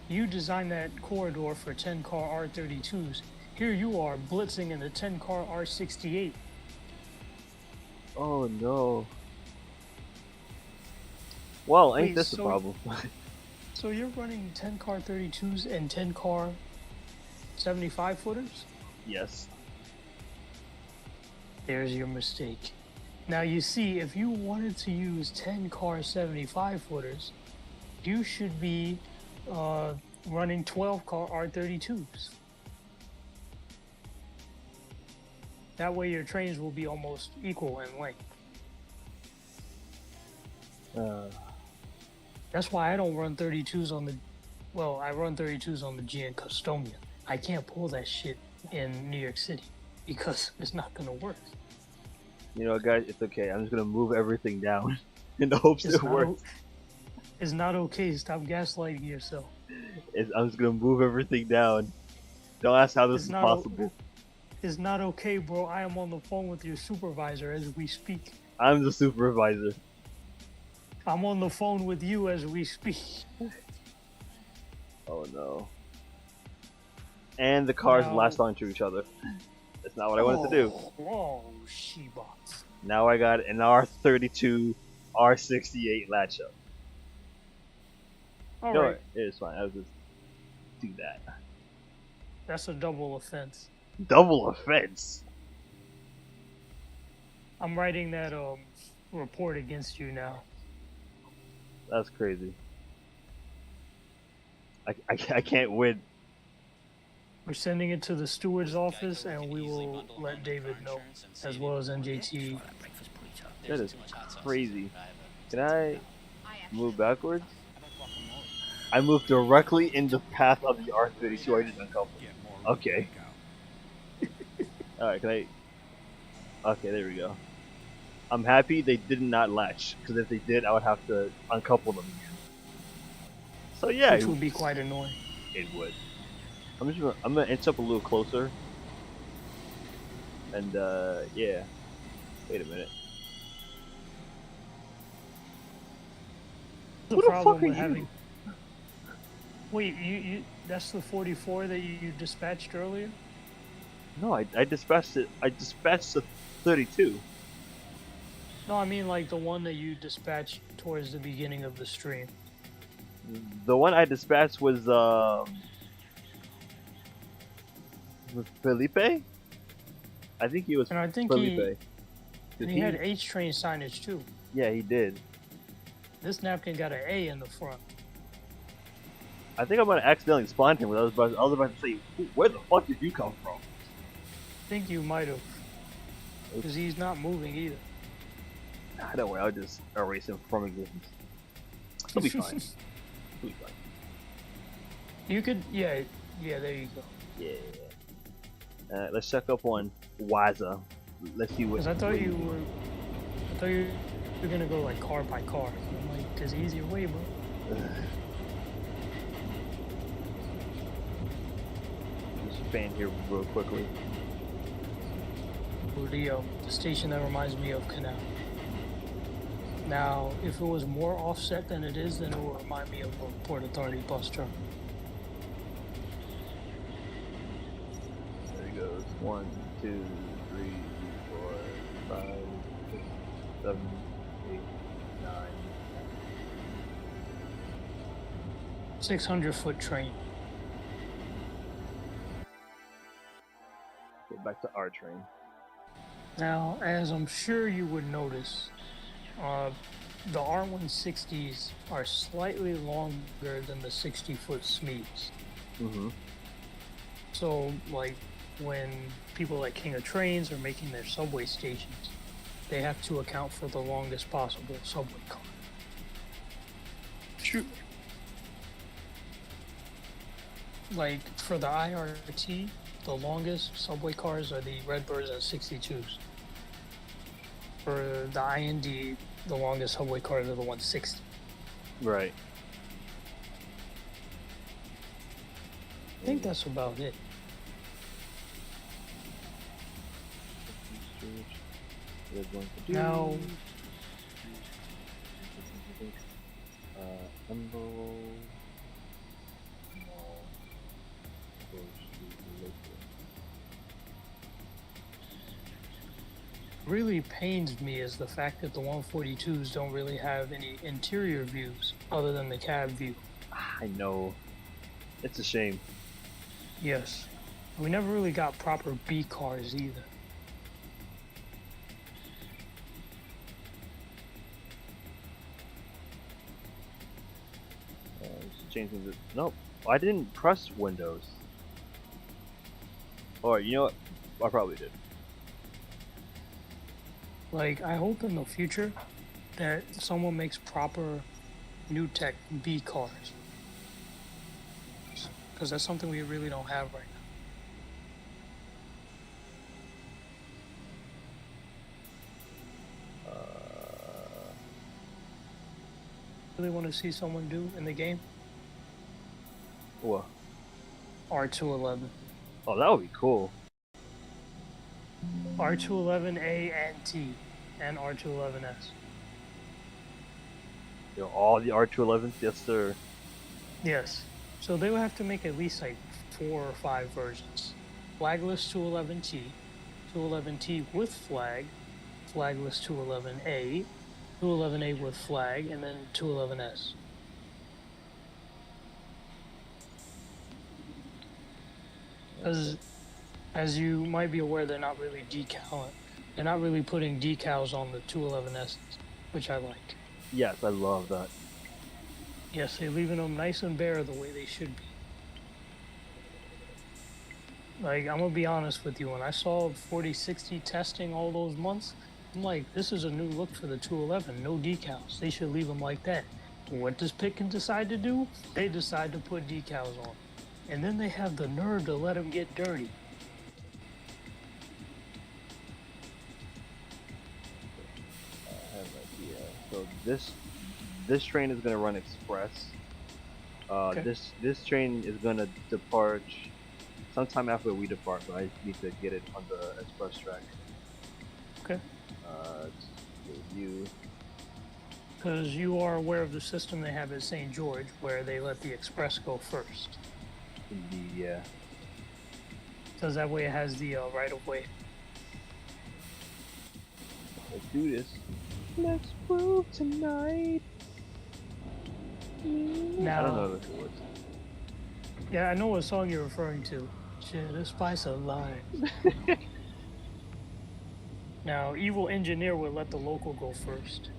You designed that corridor for 10 car R32s. Here you are blitzing in a 10 car R68. Oh no. Well, ain't Wait, this a problem? So you're running 10 car 32s and 10 car 75 footers? Yes. There's your mistake. Now you see, if you wanted to use 10 car 75 footers, you should be running 12 car R32s. That way your trains will be almost equal in length. That's why I don't run 32s on the... Well, I run 32s on the G in Customia. I can't pull that shit in New York City because it's not going to work. You know, guys, it's okay. I'm just gonna move everything down in the hopes it works. It's not okay. Stop gaslighting yourself. I'm just gonna move everything down. Don't ask how this is possible. It's not okay, bro. I am on the phone with your supervisor as we speak. I'm the supervisor. I'm on the phone with you as we speak. Oh no. And the cars Now- latched onto each other. That's not what I wanted to do. Oh, Sheba. Now I got an R32, R68 latch up. All No, right. it's fine. I'll just do that. That's a double offense. Double offense. I'm writing that report against you now. That's crazy. I can't win. We're sending it to the steward's office, and we will let David know, as well as NJT. That is crazy. Can I move backwards? I moved directly in the path of the R32. I just uncoupled. Okay. Alright, can I... Okay, there we go. I'm happy they did not latch, because if they did, I would have to uncouple them again. So yeah, Which would be quite annoying. it would. I'm gonna inch up a little closer. And yeah. Wait a minute. The Who the problem fuck are with you? having... Wait, you that's the 44 that you dispatched earlier? No, I dispatched it. I dispatched the 32. No, I mean like the one that you dispatched towards the beginning of the stream. The one I dispatched was Felipe? I think he was And I think Felipe. he had H train signage too. Yeah, he did. This napkin got an A in the front. I think I'm gonna accidentally spawn him. I was about to say, where the fuck did you come from? I think you might have. Because he's not moving either. Nah, don't worry, I'll just erase him from existence. He'll be fine. He'll be fine. You could, yeah, there you go. Yeah. Let's check up on Waza. Let's see what. Because I thought you were gonna go like car by car. I'm like, there's an easier way, bro. Just fan here real quickly. The station that reminds me of Canal. Now, if it was more offset than it is, then it will remind me of a Port Authority bus terminal. There he goes. 1, 2, 3, 4, 5, 6, 7, 8, 9. 600-foot train. Get back to our train. Now, as I'm sure you would notice, the R160s are slightly longer than the 60-foot SMEs. Mm-hmm. So, like, when people like King of Trains are making their subway stations, they have to account for the longest possible subway car. Shoot. Like, for the IRT, the longest subway cars are the Redbirds and 62s. For the IND, the longest subway cars are the 160. Right. I think that's about it. Now, really pains me is the fact that the 142s don't really have any interior views other than the cab view. I know. It's a shame. Yes. We never really got proper B cars either. Changing the nope. I didn't press Windows. Or you know what? I probably did. Like, I hope in the future that someone makes proper new tech B cars. Because that's something we really don't have right now. Really want to see someone do in the game? What? R211. Oh, that would be cool. R211A and T, and R211S. You know, all the R211s, yes sir. Yes. So they would have to make at least like 4 or 5 versions. Flagless 211T, 211T with flag, flagless 211A, 211A with flag, and then 211S. Because, as you might be aware, they're not really they're not really putting decals on the 211S, which I like. Yes, I love that. Yes, they're leaving them nice and bare the way they should be. Like, I'm gonna be honest with you, when I saw 4060 testing all those months, I'm like, this is a new look for the 211, no decals. They should leave them like that. What does Pitkin decide to do? They decide to put decals on. And then they have the nerve to let them get dirty. I have an idea. So this train is gonna run express. Okay. This train is gonna depart sometime after we depart, but I just need to get it on the express track. Okay. You. Because you are aware of the system they have at St. George, where they let the express go first. Indeed, yeah. Because that way it has the right of way. Let's do this. Let's move tonight. Now, I don't know the words. Yeah, I know what song you're referring to. Shit, a spice of life. Now, Evil Engineer would let the local go first.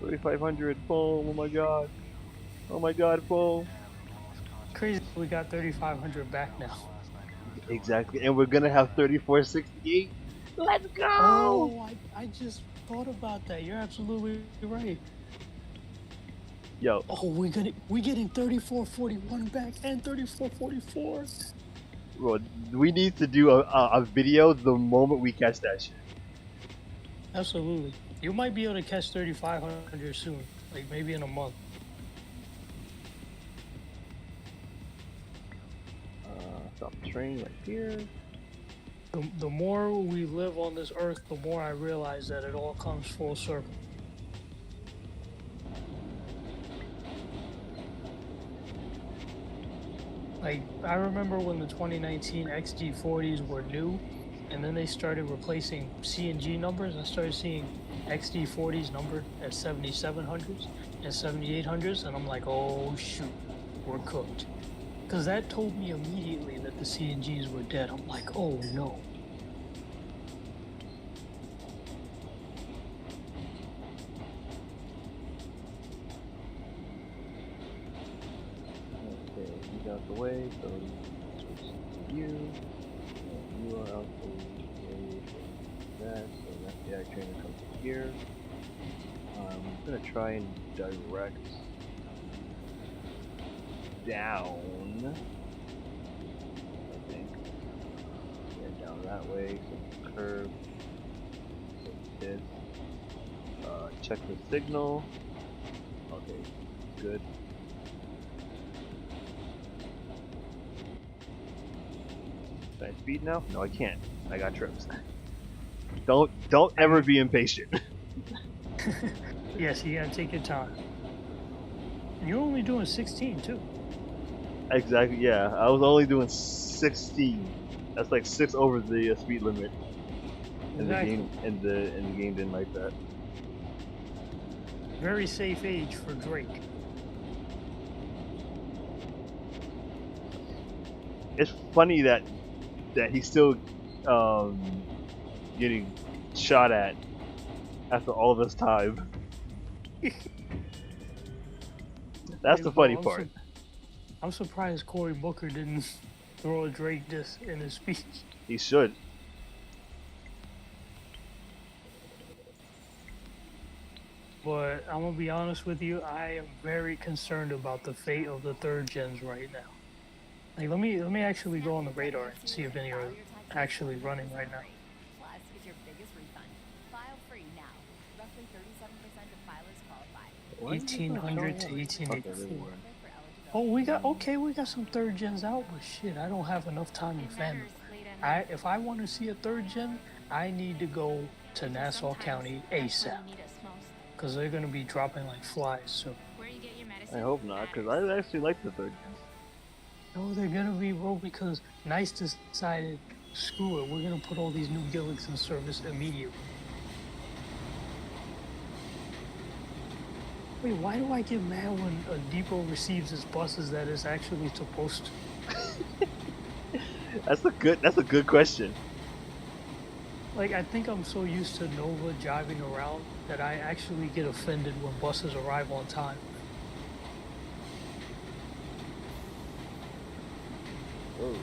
$3,500 foam. Oh my god. Oh my god, foam. Crazy, we got 3,500 back now. Exactly, and we're gonna have 3468. Let's go! Oh, I just thought about that. You're absolutely right. Yo. Oh, we're getting 3441 back and 3444. Bro, we need to do a video the moment we catch that shit. Absolutely. You might be able to catch 3,500 soon, like maybe in a month. Stop the train right here. The more we live on this earth, the more I realize that it all comes full circle. Like, I remember when the 2019 XD40s were new, and then they started replacing CNG numbers. I started seeing XD40s numbered as 7700s and 7800s, and I'm like, oh shoot, we're cooked. Because that told me immediately that the CNGs were dead. I'm like, oh no. out the way, so switch to you. And you are out the way for that, so that the ag trainer comes here. I'm gonna try and direct down. I think. Yeah, down that way, so curve. So this. Check the signal. Okay, good. Can I speed now? No, I can't. I got trips. Don't ever be impatient. Yes, you gotta take your time. And you're only doing 16 too. Exactly. Yeah, I was only doing 16. That's like 6 over the speed limit. And Exactly. the game didn't like that. Very safe age for Drake. It's funny that he's still getting shot at after all this time. That's the funny part. I'm surprised Cory Booker didn't throw a Drake diss in his speech. He should. But I'm gonna be honest with you, I am very concerned about the fate of the third gens right now. Like, let me actually go on the radar and see if any are actually running right now. Plus, get your biggest refund. File free now. Roughly 37% of filers qualify. 1800 to Okay, 1884. there we were. Oh, we got some third gens out, but shit, I don't have enough time in fandom. If I want to see a third gen, I need to go to Nassau County ASAP, because they're gonna be dropping like flies soon. I hope not, because I actually like the third gen. No, they're gonna be, bro, because Nice decided, screw it, we're gonna put all these new gimmicks in service immediately. Wait, why do I get mad when a depot receives its buses that it's actually supposed to? That's a good question. Like, I think I'm so used to Nova driving around that I actually get offended when buses arrive on time. Oh,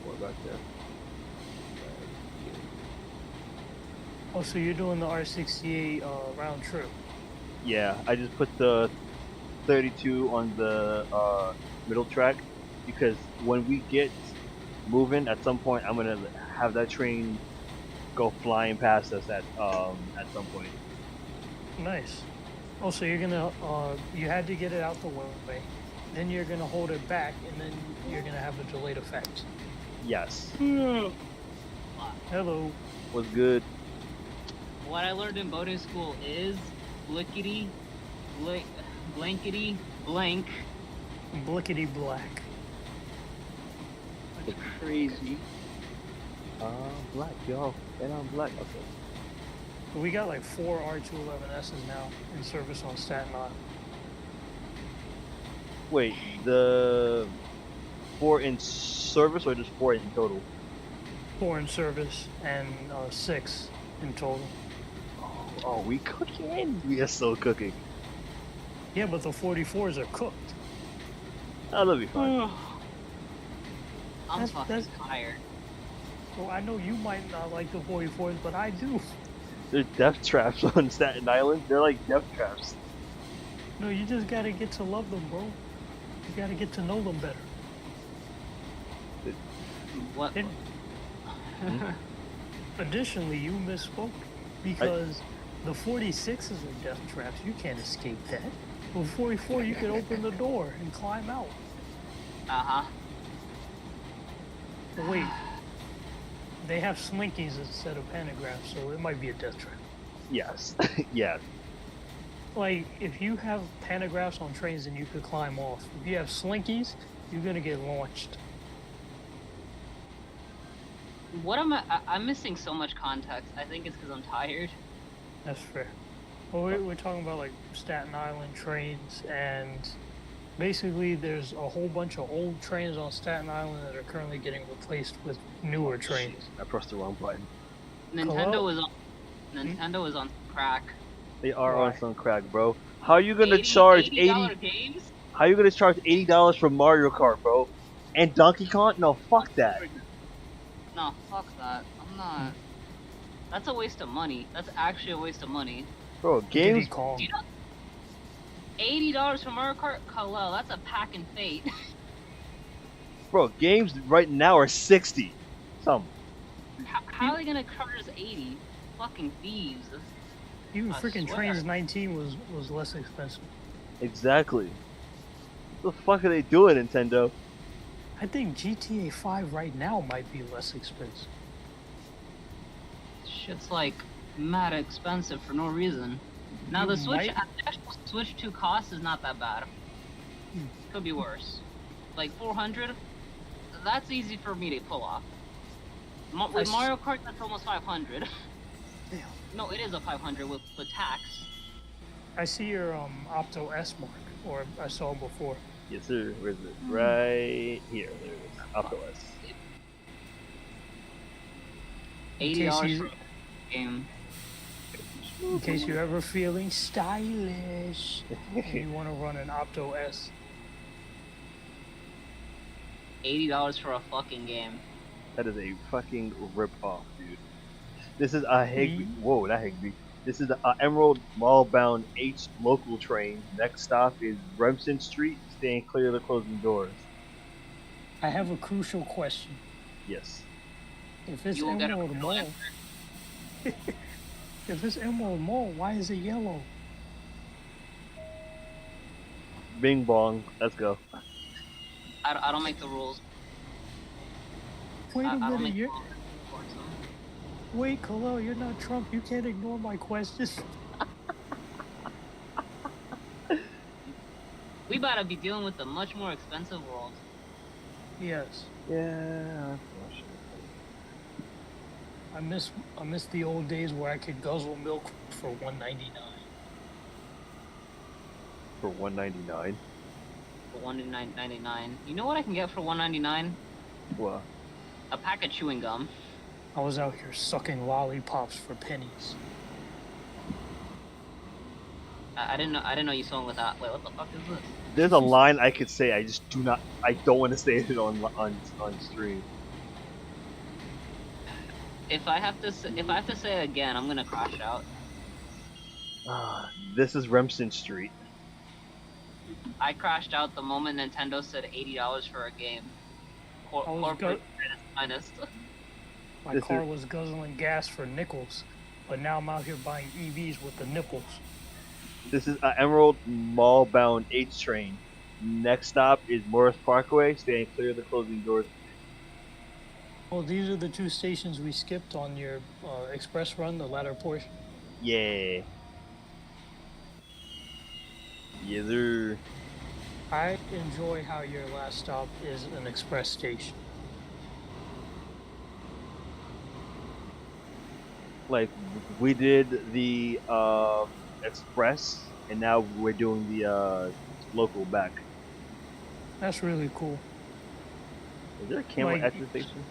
what back there? Oh, so you're doing the R68 round trip? Yeah, I just put the 32 on the middle track because when we get moving, at some point I'm gonna have that train go flying past us at some point. Nice. Oh, so you're gonna you had to get it out the way, then you're gonna hold it back, and then you're gonna have a delayed effect. Yes. Hello. What's good? What I learned in boating school is blickety, blankety, blank. Blickety black. That's crazy. Black, yo. And I'm black. Okay. We got like 4 R211S's now in service on Staten Island. Wait, the 4 in service or just 4 in total? 4 in service and 6 in total. Oh, we cooking? We are so cooking. Yeah, but the 44s are cooked. Oh, that'll be fine. I'm fucking tired. Well, I know you might not like the 44s, but I do. They're death traps on Staten Island. They're like death traps. No, you just gotta get to love them, bro. You gotta get to know them better. What? And additionally, you misspoke because the 46s are death traps. You can't escape that. With 44, you can open the door and climb out. Uh-huh. But wait, they have slinkies instead of pantographs, so it might be a death trap. Yes. Yeah. Like, if you have pantographs on trains, then you could climb off. If you have slinkies, you're gonna get launched. What am I'm missing so much context. I think it's because I'm tired. That's fair. Well, we're talking about like Staten Island trains, and basically there's a whole bunch of old trains on Staten Island that are currently getting replaced with newer trains. Shit, I pressed the wrong button. Nintendo is on crack. They are Why? on some crack, bro. How are you gonna charge $80? games? How you gonna charge $80 for Mario Kart, bro? And Donkey Kong? No, fuck that. No, fuck that. I'm not. That's a waste of money. That's actually a waste of money. Bro, Diddy games, Kong. Do you know $80 for Mario Kart? Kalel, that's a pack and fate. games right now are 60. Some. How are they gonna charge us 80? Fucking thieves. Even I freaking swear. Trainz 19 was less expensive. Exactly. What the fuck are they doing, Nintendo? I think GTA 5 right now might be less expensive. Shit's like mad expensive for no reason. Now the You Switch, might- actual Switch 2 cost is not that bad. Hmm. Could be worse. Like 400. That's easy for me to pull off. With Mario Kart, that's almost 500. Damn. No, it is a 500 with tax. I see your Opto S mark, or I saw it before. Yes, sir. Where is it? Right here. There it is. Optos. $80 for a game. In case you're ever feeling stylish and you want to run an Opto S. $80 for a fucking game. That is a fucking rip-off, dude. This is a Higbie. Whoa, not Higbie. This is a Emerald Mall-bound H local train. Next stop is Remsen Street. Staying clear of the closing doors. I have a crucial question. Yes. If it's You won't get a Emerald crucial Mall, answer. if it's Emerald Mall, why is it yellow? Bing bong. Let's go. I don't make the rules. Wait a I don't minute, make the you're... rules. Enforce them. Wait, Khalil, you're not Trump. You can't ignore my questions. We about to be dealing with a much more expensive world. Yes. Yeah. I miss the old days where I could guzzle milk for $1.99. For $1.99. For $1.99. You know what I can get for $1.99? What? A pack of chewing gum. I was out here sucking lollipops for pennies. I didn't know you sold with that. Wait, what the fuck is this? There's a line I could say. I just do not. I don't want to say it on stream. If I have to say it again, I'm gonna crash out. This is Remsen Street. I crashed out the moment Nintendo said $80 for a game. I was Corporate minus. My This car is- was guzzling gas for nickels, but now I'm out here buying EVs with the nipples. This is an Emerald Mall-bound H train. Next stop is Morris Parkway. Staying clear of the closing doors. Well, these are the two stations we skipped on your express run, the latter portion. Yeah. Yes, sir. I enjoy how your last stop is an express station. Like we did the express, and now we're doing the local back. That's really cool. Is there a camera Like- at the station?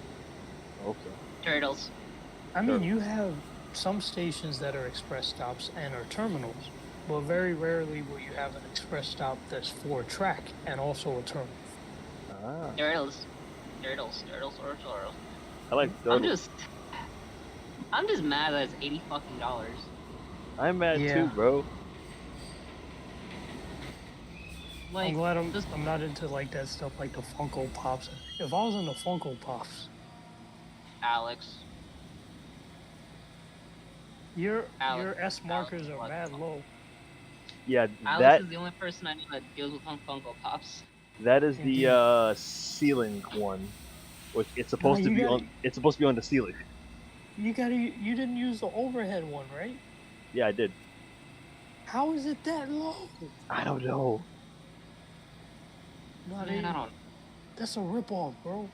I hope so. Turtles. I mean, Sure. you have some stations that are express stops and are terminals, but very rarely will you have an express stop that's for a track and also a terminal. Ah, Turtles. I like those. I'm just mad that it's $80 fucking. I'm mad Yeah. too, bro. Like, I'm glad this- I'm not into like that stuff like the Funko Pops. If I was into Funko Pops, Alex. your Alex- S markers Alex are was mad Funko. low. Yeah, Alex is the only person I know that deals with Funko Pops. that is Indeed. the ceiling one, which it's supposed No, to you be gotta- on. It's supposed to be on the ceiling. You didn't use the overhead one, right? Yeah, I did. How is it that low? I don't know. Not Man, I don't. That's a ripoff, bro.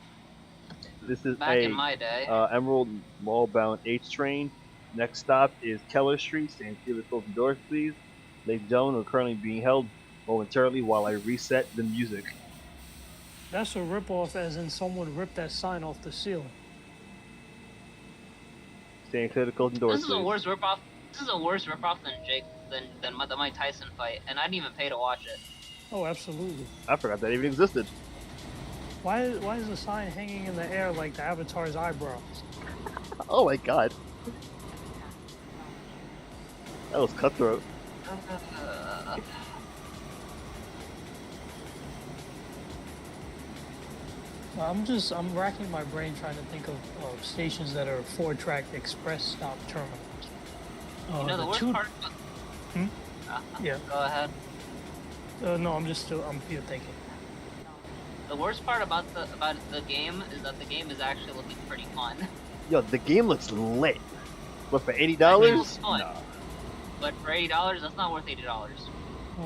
This is Back in a my day. Emerald Mall-bound H train. Next stop is Keller Street. Stand clear of the closing doors, please. Ladies and gentlemen, we're currently being held momentarily while I reset the music. That's a ripoff, as in someone ripped that sign off the ceiling. Stand clear of the closing doors, This is a please. worse ripoff. This is a worse ripoff than the Mike Tyson fight, and I didn't even pay to watch it. Oh, absolutely. I forgot that even existed. Why is the sign hanging in the air like the Avatar's eyebrows? Oh my god. That was cutthroat. I'm racking my brain trying to think of stations that are 4-track express stop terminals. You know the worst part. Hmm? Yeah. Go ahead. No, I'm here thinking. The worst part about the game is that the game is actually looking pretty fun. Yo, the game looks lit. But for $80? That game looks fun. Nah. But for $80, that's not worth $80. Oh,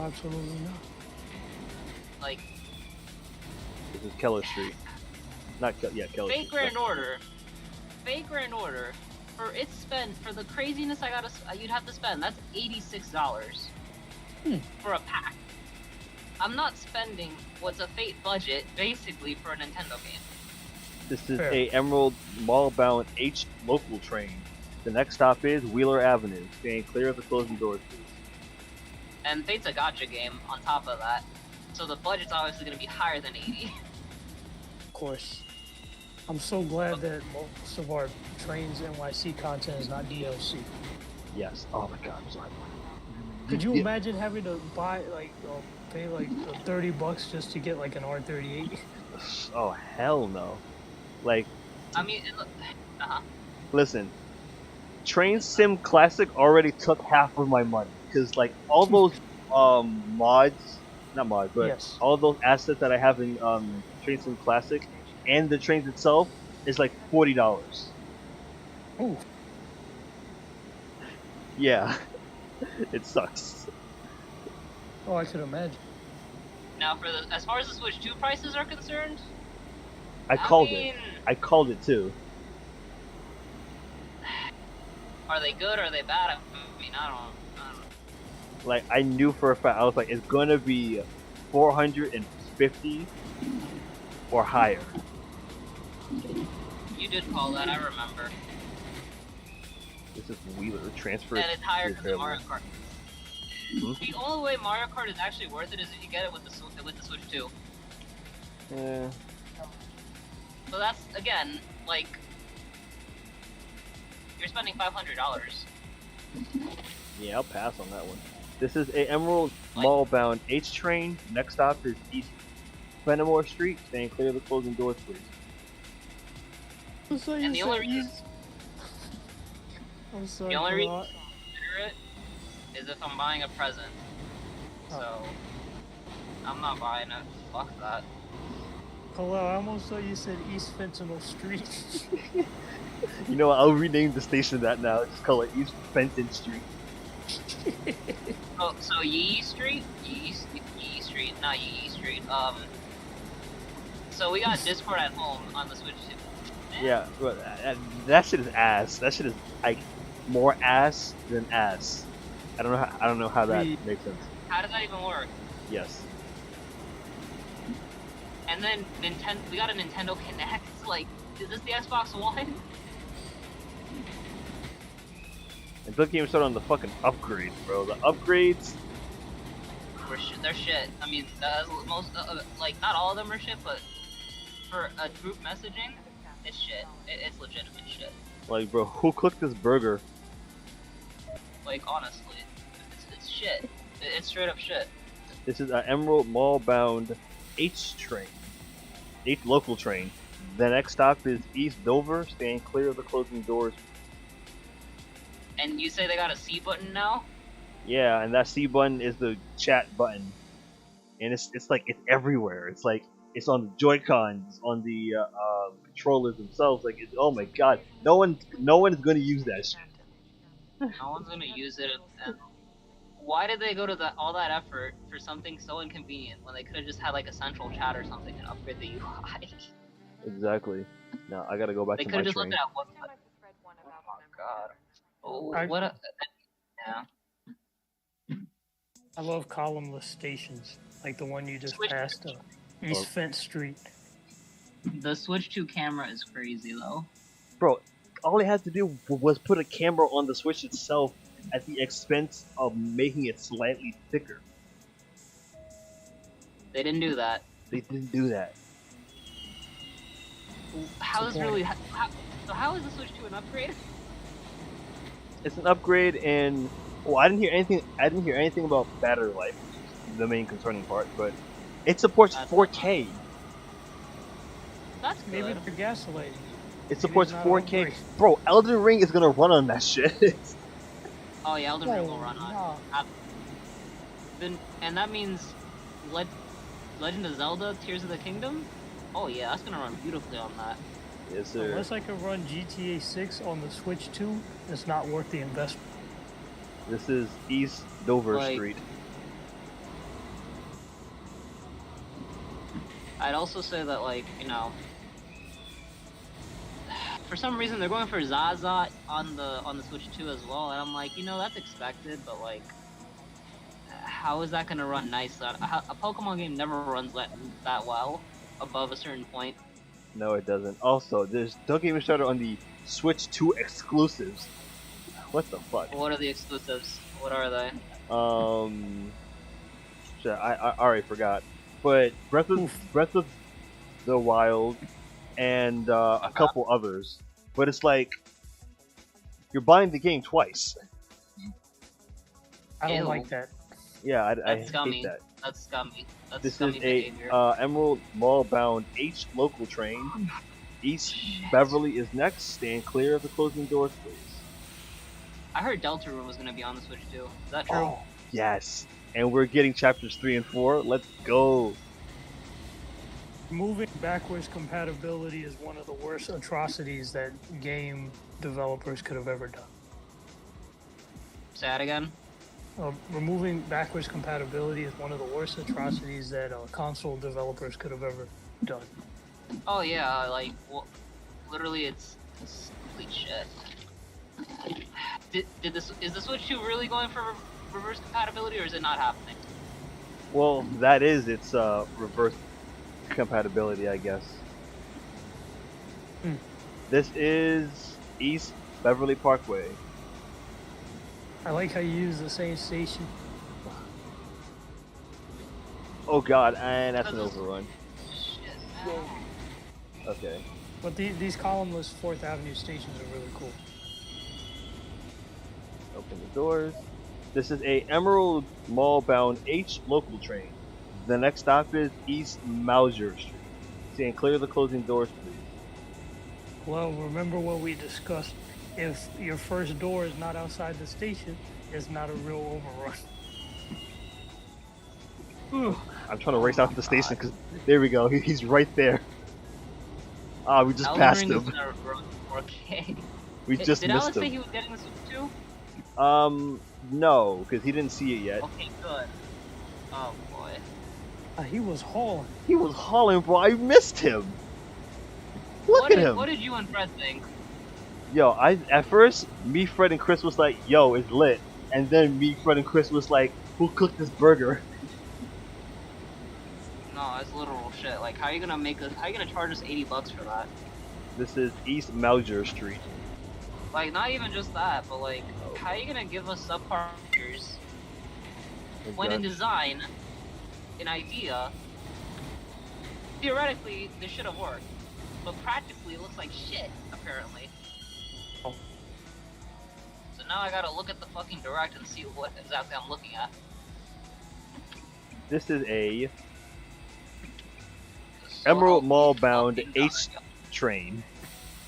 absolutely not. Like, This is Keller Street. Not Keller Street. fake Grand Order. Fake Grand Order. For its spend, for the craziness you'd have to spend, that's $86 for a pack. I'm not spending what's a Fate budget basically for a Nintendo game. This is Fair. a Emerald Mall-bound H local train. The next stop is Wheeler Avenue. Staying clear of the closing doors, please. And Fate's a gacha game on top of that, so the budget's obviously going to be higher than 80. Of course. I'm so glad that most of our Trainz NYC content is not DLC. Yes. Oh my god, I'm sorry. Could you imagine having to pay like $30 just to get like an R38? Oh hell no. Like, I mean, listen, Train Sim Classic already took half of my money because like all those mods, not mods, but Yes. all those assets that I have in Train Sim Classic and the trains itself is like $40. Ooh. Yeah, it sucks. Oh, I could imagine. now as far as the Switch 2 prices are concerned, I called it. I called it too. Are they good or are they bad? I mean, I don't. Like I knew for a fact, I was like, it's gonna be 450 or higher. You did call that, I remember. This is Wheeler transfer. And it's higher is because of Mario available. Kart. The only way Mario Kart is actually worth it is if you get it with the Switch 2. Yeah. So that's, again, like, you're spending $500. Yeah, I'll pass on that one. This is a Emerald Like- Mall-bound H train. Next stop is East Fenimore Street. Staying clear of the closing doors, please. So And the only reason I'm sorry. the only reason Karat. I consider it is if I'm buying a present. So I'm not buying it. Fuck that. Hello, I almost thought you said East Fentanyl Street. You know what? I'll rename the station that now. Just call it East Fenton Street. So Yee Street, not Yee Street. So we got Discord at home on the Switch 2. Yeah, but that shit is ass. That shit is like more ass than ass. I don't know how that Wait. makes sense. How does that even work? Yes. And then we got a Nintendo Connect. Like, is this the Xbox One? And don't get me started on the fucking upgrades, bro. The upgrades. They're shit. I mean, most like not all of them are shit, but for a group messaging, it's shit. It's legitimate shit. Like, bro, who cooked this burger? Like, honestly, it's shit. It's straight up shit. This is an Emerald Mall-bound H train. H local train. The next stop is East Dover. Staying clear of the closing doors. And you say they got a C button now? Yeah, and that C button is the chat button, and it's like it's everywhere. It's like it's on the Joy-Cons, on the controllers themselves. Like, oh my god, no one is gonna use that shit. No one's gonna use it. And why did they go to all that effort for something so inconvenient when they could have just had like a central chat or something and upgrade the UI? Exactly. Now I gotta go back They to could my have just train. looked at one. Oh my god. Oh, I- what a. Yeah. I love columnless stations, like the one you just Switch- passed, East Fent Street. The Switch 2 camera is crazy though. Bro, all they had to do was put a camera on the Switch itself at the expense of making it slightly thicker. They didn't do that. They didn't do that. How is Disappointing. really? So how is the Switch 2 an upgrade? It's an upgrade, and well, I didn't hear anything. I didn't hear anything about battery life, which is the main concerning part. But it supports That's 4K. That's good. Maybe they're gaslighting. It supports not an 4K. upgrade. Bro, Elden Ring is gonna run on that shit. Oh yeah, Elden Ring will Oh, run on. nah. Then and that means, Legend of Zelda: Tears of the Kingdom. Oh yeah, that's gonna run beautifully on that. Yes, sir. Unless I can run GTA 6 on the Switch 2, it's not worth the investment. This is East Dover Like- Street. I'd also say that, like, you know, for some reason they're going for Zaza on the Switch 2 as well, and I'm like, you know, that's expected, but like, how is that gonna run nice? A Pokemon game never runs that well above a certain point. No, it doesn't. Also, don't get me started on the Switch 2 exclusives. What the fuck? What are the exclusives? What are they? Shit, I already forgot. But Breath of the Wild and a couple others. But it's like you're buying the game twice. I don't Ew. like that. Yeah, I That's hate scummy. that. That's scummy. That's This scummy is a behavior. Emerald Mall-bound H local train. East Beverly is next. Stand clear of the closing doors, please. I heard Deltarune was gonna be on the Switch too. Is that true? Oh, yes. And we're getting chapters 3 and 4. Let's go. Moving backwards compatibility is one of the worst atrocities that game developers could have ever done. Say that again. Removing backwards compatibility is one of the worst atrocities that console developers could have ever done. Oh yeah, like, well, literally, it's complete shit. Is the Switch 2 really going for reverse compatibility, or is it not happening? Well, that is its reverse compatibility, I guess. Hmm. This is East Beverly Parkway. I like how you use the same station. Oh god, and that's an overrun. Shit, man. Okay. But these columnless 4th Avenue stations are really cool. Open the doors. This is a Emerald Mall-bound H local train. The next stop is East Mauser Street. Stand clear of the closing doors, please. Well, remember what we discussed. If your first door is not outside the station, it's not a real overrun. I'm trying to race out to the station because there we go. He's right there. Ah, we just Elden passed Ring is him. gonna run 4K. We just Did missed Alex say him. he was getting the Switch 2? No, because he didn't see it yet. Okay, good. Oh boy. He was hauling. He was hauling, bro. I missed him. Look at him. What did you and Fred think? Yo, at first, me, Fred, and Chris was like, yo, it's lit. And then me, Fred, and Chris was like, who cooked this burger? No, it's literal shit. Like, how are you gonna charge us $80 for that? This is East Mauser Street. Like, not even just that, but like, how are you gonna give us subpar pictures when in design, an idea, theoretically, this should have worked, but practically it looks like shit, apparently. Oh. So now I gotta look at the fucking direct and see what exactly I'm looking at. This is a So Emerald I'll Mall be bound fucking H done. train.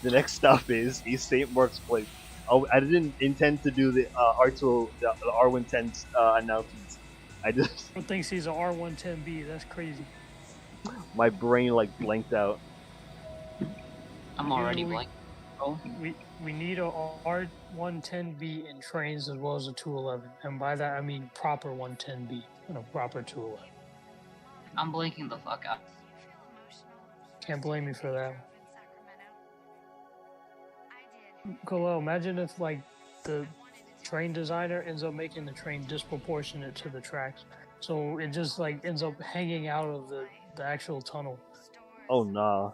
The next stop is East St. Mark's Place. Oh, I didn't intend to do the R2, the R110 announcements. I just, Who thinks he's an R110B? That's crazy. my brain like blanked out. I'm already Yeah, we- blank. Oh, We need a R110B in Trainz as well as a 211, and by that I mean proper 110B and a proper 211. I'm blanking the fuck out. Can't blame me for that. Khalil, imagine if like the train designer ends up making the train disproportionate to the tracks, so it just like ends up hanging out of the actual tunnel. Oh nah.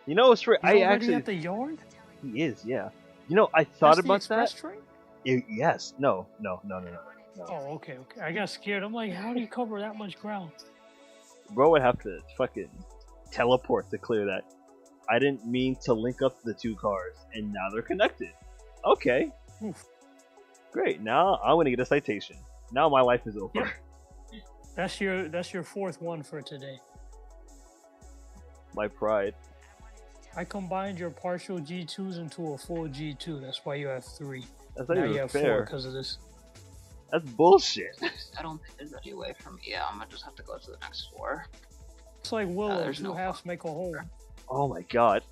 You know what's right? He's I already actually at the yard. he is, yeah. You know, I thought That's the about express that. train. Yes. No. Oh, okay. I got scared. I'm like, how do you cover that much ground? Bro would have to fucking teleport to clear that. I didn't mean to link up the two cars, and now they're connected. Okay. Oof. Great. Now I'm gonna get a citation. Now my life is over. Yep. That's your fourth one for today. My pride. I combined your partial G2s into a full G2. That's why you have 3. That's not Now you even have fair. 4 because of this. That's bullshit. I don't think there's any way for me. Yeah, I'm gonna just have to go to the next floor. It's like Willow. there's 2 no halves make a whole. Oh my god.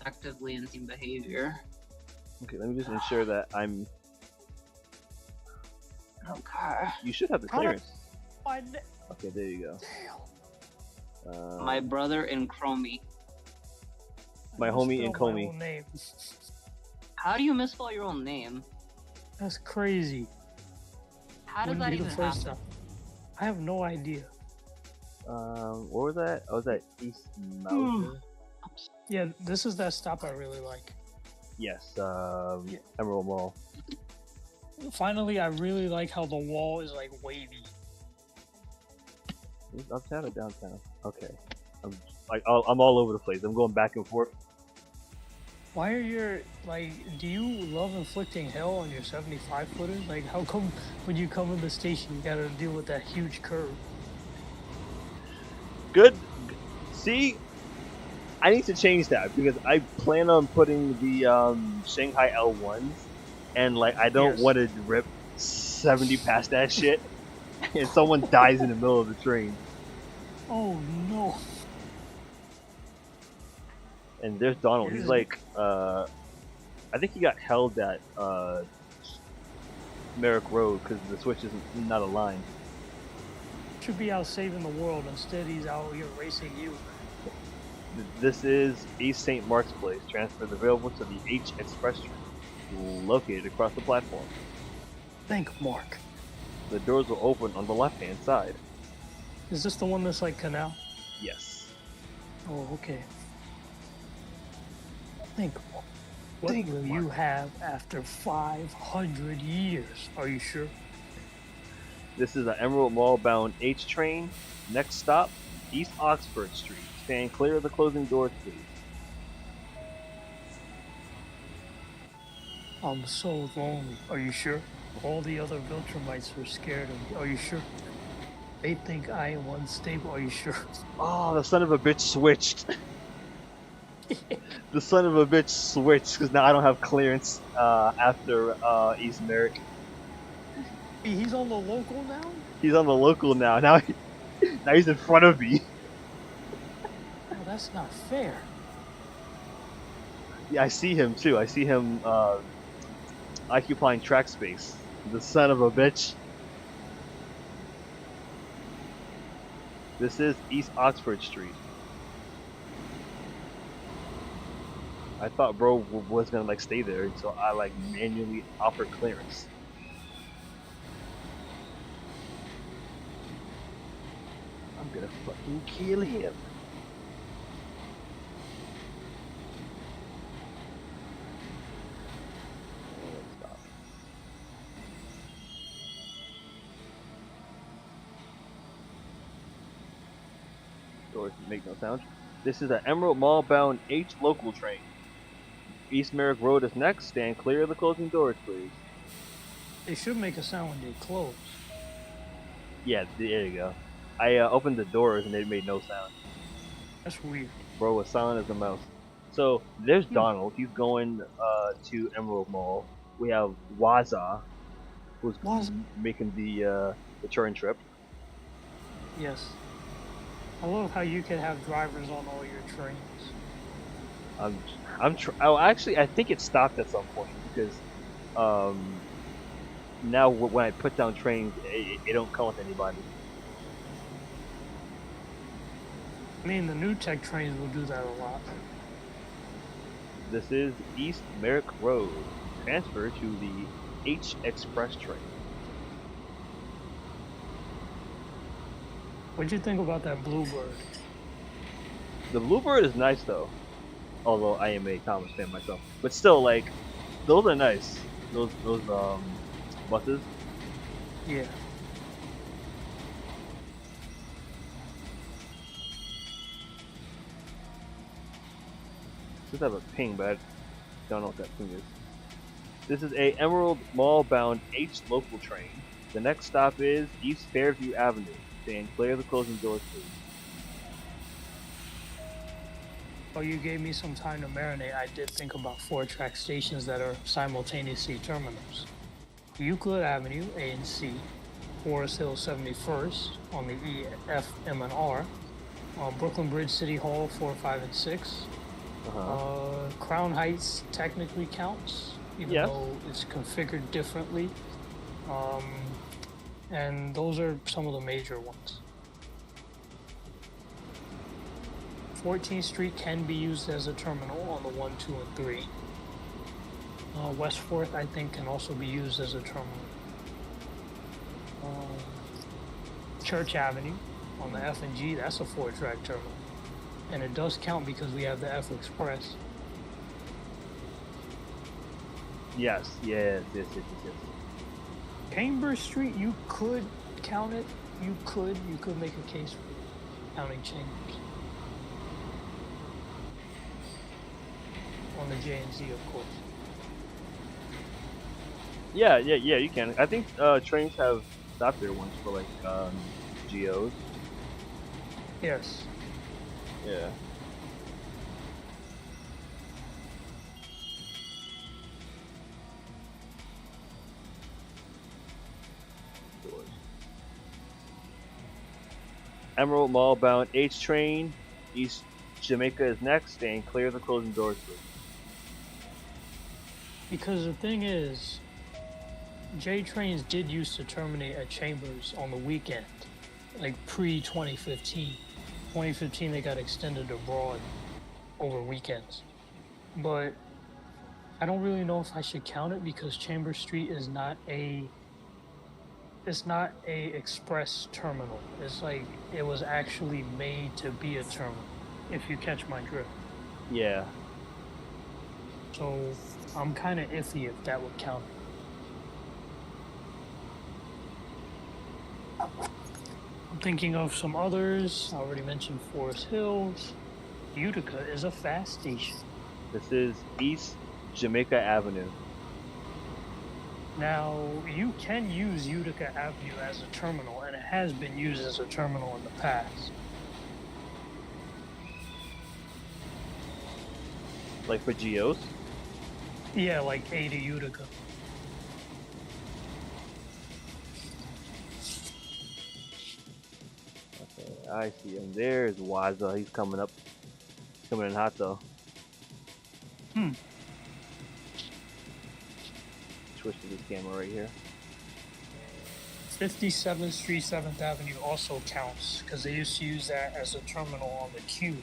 Actively insane behavior. Okay, let me just ensure that I'm. Okay. You should have the How do- clearance. My ne- Okay, there you go. My brother in Chromie. My I homie in misspelled my Comey. own name. How do you misspell your own name? That's crazy. How does Wouldn't that be the even first happen? time. I have no idea. What was that? I was at East Mountain. Yeah, this is that stop I really like. Yes, Emerald Mall. Finally, I really like how the wall is like wavy. Is it uptown or downtown? Okay. I'm all over the place. I'm going back and forth. Why are your like? Do you love inflicting hell on your 75 footers? Like, how come when you come in the station you gotta deal with that huge curve? Good. See, I need to change that because I plan on putting the Shanghai L1s, and like I don't Yes. want to rip 70 past that shit, and someone dies in the middle of the train. Oh no! And there's Donald. He's like, I think he got held at Merrick Road because the switch is not aligned. Should be out saving the world. Instead, he's out here racing you. This is East St. Mark's Place. Transfers available to the H Express train, located across the platform. Think, Mark. The doors will open on the left-hand side. Is this the one that's like canal? Yes. Oh, okay. Think, Mark. What Think, will Mark. you have after 500 years? Are you sure? This is an Emerald Mall bound H train. Next stop, East Oxford Street. Stand clear of the closing doors, please. I'm so lonely. Are you sure? All the other Viltrumites are scared of me. Are you sure? They think I am unstable. Are you sure? Oh, the son of a bitch switched. The son of a bitch switched because now I don't have clearance after East Merrick. He's on the local now? He's on the local now. Now he's in front of me. Oh, that's not fair. Yeah, I see him too. I see him occupying track space. The son of a bitch. This is East Oxford Street. I thought bro was gonna like stay there, so I like manually offered clearance. I'm gonna fucking kill him. Let's stop. Doors make no sound. This is an Emerald Mall bound H local train. East Merrick Road is next. Stand clear of the closing doors, please. They should make a sound when they close. Yeah, there you go. I opened the doors and they made no sound. That's weird. Bro was silent as a mouse. So there's Donald. He's going to Emerald Mall. We have Waza, who's making the return trip. Yes. I love how you can have drivers on all your trains. Actually, I think it stopped at some point because now when I put down trains, it don't come with anybody. I mean, the new tech trains will do that a lot. This is East Merrick Road. Transfer to the H Express train. What'd you think about that Bluebird? The Bluebird is nice though, although I am a Thomas fan myself. But still, like, those are nice. Those buses. Yeah. Should have a ping, but I don't know what that ping is. This is a Emerald Mall bound H local train. The next stop is East Fairview Avenue. Staying clear of the closing doors, please. Oh, you gave me some time to marinate. I did think about 4 track stations that are simultaneously terminals. Euclid Avenue, A and C. Forest Hill 71st on the E, F, M, and R. Brooklyn Bridge City Hall 4, 5, and 6. Crown Heights technically counts, even though it's configured differently. And those are some of the major ones. 14th Street can be used as a terminal on the 1, 2, and 3. West 4th, I think, can also be used as a terminal. Church Avenue on the F and G, that's a 4-track terminal. And it does count because we have the F Express. Yes. Chambers Street, you could count it. You could make a case for counting Chambers. On the J and Z, of course. Yeah, you can. I think trains have stopped there once for like GOs. Yes. Yeah. Emerald Mall bound H train. East Jamaica is next. Staying clear of the closing doors, please. Because the thing is, J trains did used to terminate at Chambers on the weekend, like pre-2015. 2015 they got extended abroad over weekends. But I don't really know if I should count it because Chambers Street is not a express terminal. It's like it was actually made to be a terminal, if you catch my drift. Yeah. So I'm kind of iffy if that would count. I'm thinking of some others. I already mentioned Forest Hills. Utica is a fast station. This is East Jamaica Avenue. Now, you can use Utica Avenue as a terminal, and it has been used as a terminal in the past. Like for GOs? Yeah, like A to Utica. Okay, I see him. There's Waza. He's coming up. Coming in hot though. Switch to this camera right here. 57th Street, 7th Avenue also counts, because they used to use that as a terminal on the Q.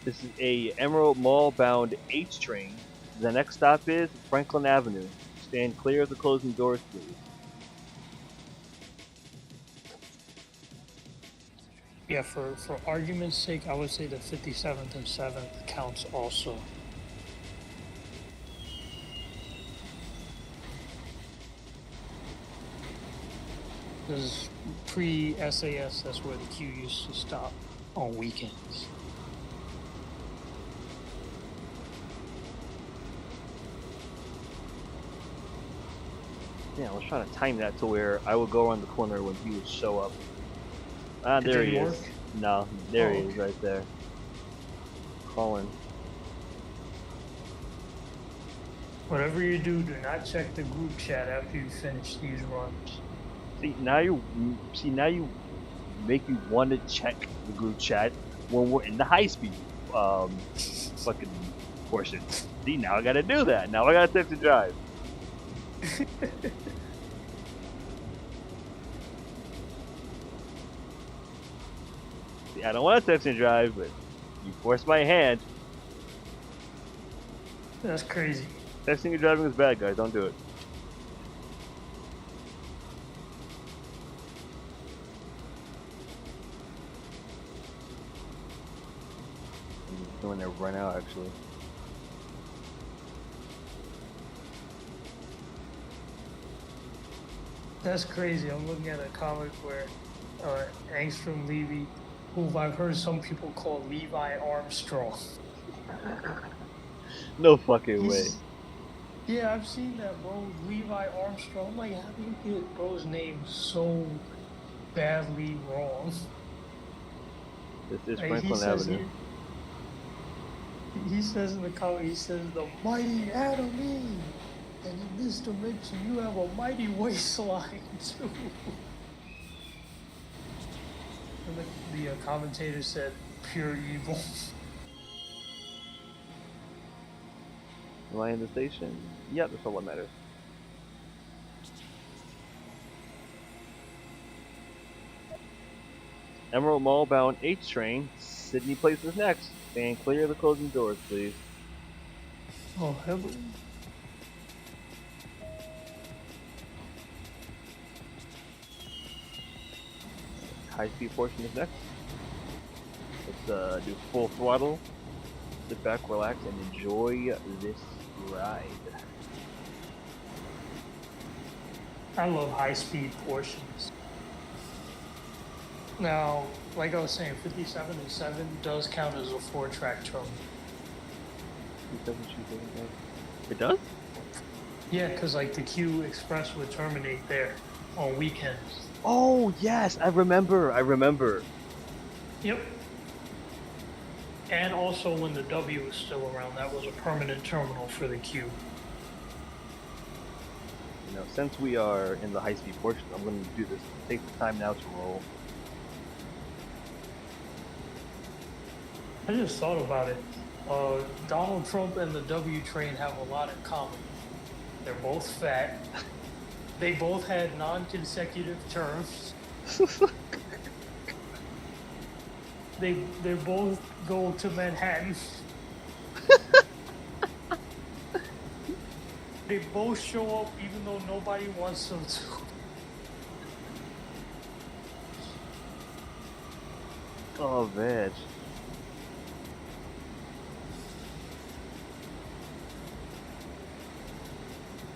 This is a Emerald Mall bound H train. The next stop is Franklin Avenue. Stand clear of the closing doors, please. Yeah, for argument's sake, I would say the 57th and 7th counts also. Because pre-SAS, that's where the Q used to stop on weekends. Yeah, I was trying to time that to where I would go around the corner when he would show up. Ah, there he is. No, there he is right there. Calling. Whatever you do, do not check the group chat after you finish these runs. See now you make me want to check the group chat when we're in the high speed fucking portion. See, now I gotta do that. Now I gotta text and drive. See, I don't want to text and drive, but you force my hand. That's crazy. Texting and driving is bad, guys. Don't do it. I'm doing it right now, actually. That's crazy. I'm looking at a comic where Angstrom Levy, who I've heard some people call Levi Armstrong. No fucking way. Yeah, I've seen that, bro. Levi Armstrong. I'm like, how do you get bro's name so badly wrong? This is Like, Franklin Avenue. He says in the comic, he says, the mighty Adam. And in this dimension, you have a mighty waistline, too. And the commentator said, pure evil. Am I in the station? Yeah, that's all that matters. Emerald Mall bound H train. Sydney Place is next. Stand clear of the closing doors, please. Oh, heaven. High-speed portion is next. Let's do full throttle. Sit back, relax, and enjoy this ride. I love high-speed portions. Now, like I was saying, 57 and 7 does count as a 4-track terminal. It does? Yeah, because like the Q Express would terminate there on weekends. Oh, yes, I remember. Yep. And also when the W was still around, that was a permanent terminal for the Q. You know, since we are in the high-speed portion, I'm going to do this. Take the time now to roll. I just thought about it. Donald Trump and the W train have a lot in common. They're both fat. They both had non-consecutive terms. They both go to Manhattan. They both show up even though nobody wants them to. Oh, man.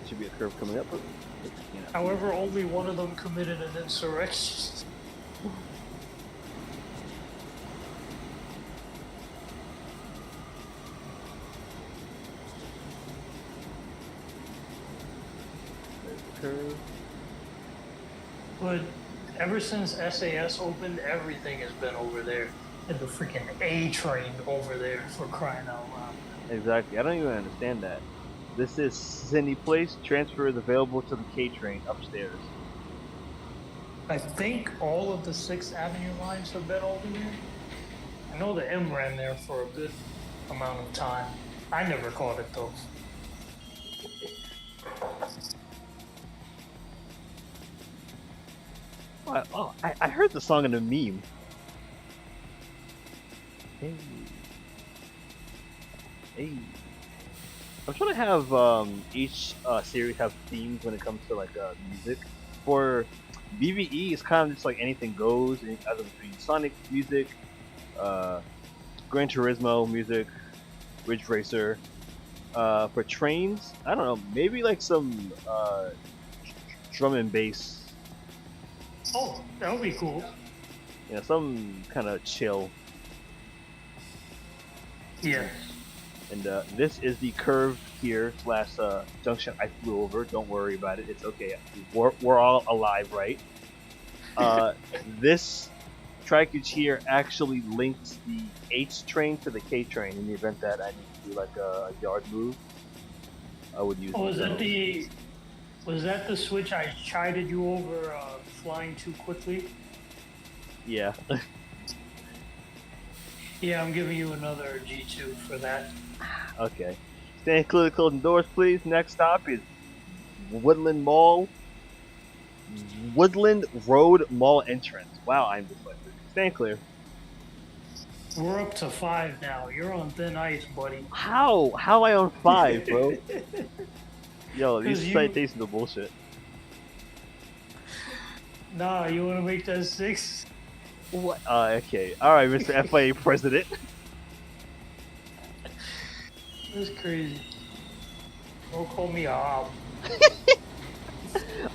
Should be a curve coming up. But, you know. However, only one of them committed an insurrection. There's the curve. But ever since SAS opened, everything has been over there. And the freaking A train over there, for crying out loud. Exactly. I don't even understand that. This is Sydney Place. Transfer is available to the K train upstairs. I think all of the 6th Avenue lines have been over there. I know the M ran there for a good amount of time. I never caught it though. I heard the song in a meme. Hey. I'm trying to have each series have themes when it comes to like music. For BBE, it's kind of just like anything goes, either between Sonic music, Gran Turismo music, Ridge Racer. For Trainz, I don't know, maybe like some drum and bass. Oh, that would be cool. You know, some kind of chill. Yeah. And this is the curve here / junction I flew over. Don't worry about it. It's okay. We're all alive, right? This trackage here actually links the H train to the K train in the event that I need to do like a yard move. I would use. Oh, was that the switch I chided you over flying too quickly? Yeah. Yeah, I'm giving you another G2 for that. Okay. Stand clear of the closing doors, please. Next stop is Woodland Road Mall entrance. Wow, I'm dyslexic. Stand clear. We're up to 5 now. You're on thin ice, buddy. How? How am I on 5, bro? Yo, these 'Cause citations are bullshit. Nah, you want to make that 6? What? Okay. Alright, Mr. FIA President. That's crazy. Don't call me a hop.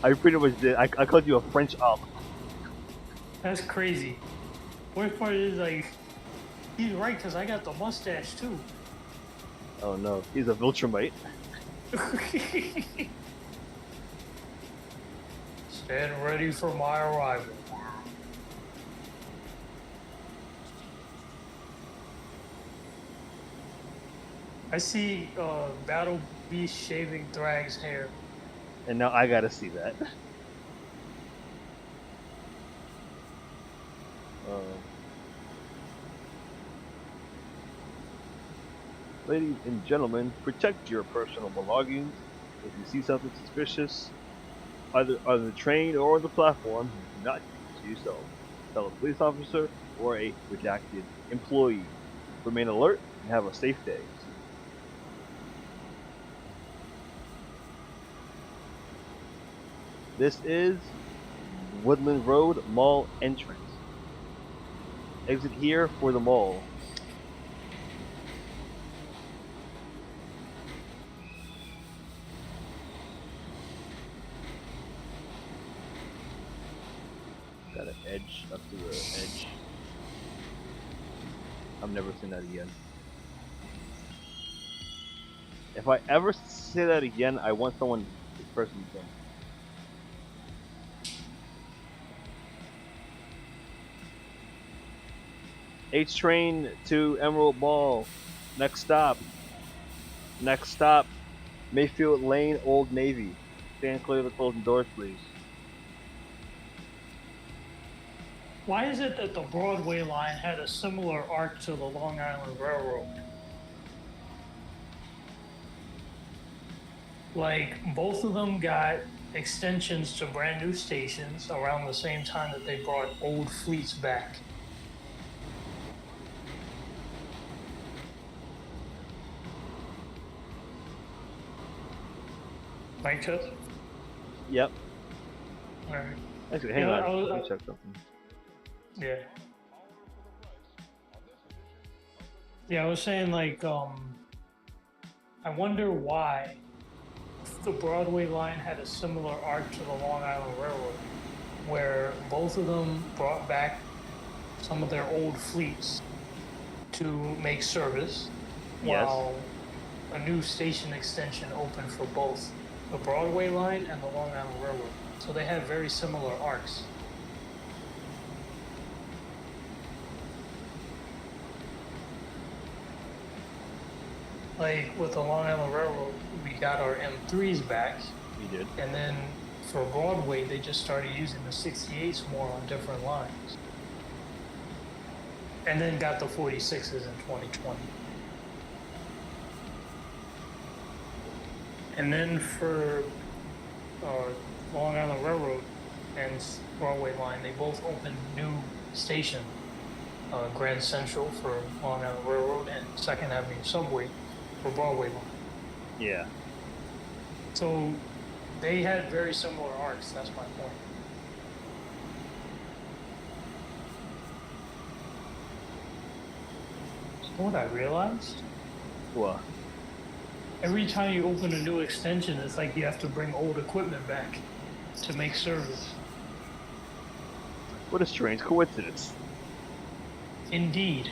I pretty much did. I called you a French op. That's crazy. Worst part is like, he's right because I got the mustache too. Oh no, he's a Viltrumite. Stand ready for my arrival. I see Battle Beast shaving Thrag's hair. And now I gotta see that. Ladies and gentlemen, protect your personal belongings. If you see something suspicious, either on the train or on the platform, do not keep it to yourself. Tell a police officer or a redacted employee. Remain alert and have a safe day. This is Woodland Road Mall entrance. Exit here for the mall. Got an edge up to the edge. I'm never saying that again. If I ever say that again, I want someone to personally kill me. H train to Emerald Mall. Next stop. Next stop. Mayfield Lane, Old Navy. Stand clear of the closing doors, please. Why is it that the Broadway line had a similar arc to the Long Island Railroad? Like, both of them got extensions to brand new stations around the same time that they brought old fleets back. Mic test? Yep. Alright. Actually, hang Yeah, on. Let me check something. Yeah. Yeah, I was saying, like, I wonder why the Broadway line had a similar arc to the Long Island Railroad, where both of them brought back some of their old fleets to make service, Yes. while a new station extension opened for both the Broadway line and the Long Island Railroad. So they had very similar arcs. Like with the Long Island Railroad, we got our M3s back, We did. and then for Broadway, they just started using the 68s more on different lines. And then got the 46s in 2020. And then for Long Island Railroad and Broadway line, they both opened new station, Grand Central for Long Island Railroad and Second Avenue Subway for Broadway line. Yeah. So they had very similar arcs, that's my point. You know what I realized? What? Every time you open a new extension, it's like you have to bring old equipment back to make service. What a strange coincidence. Indeed.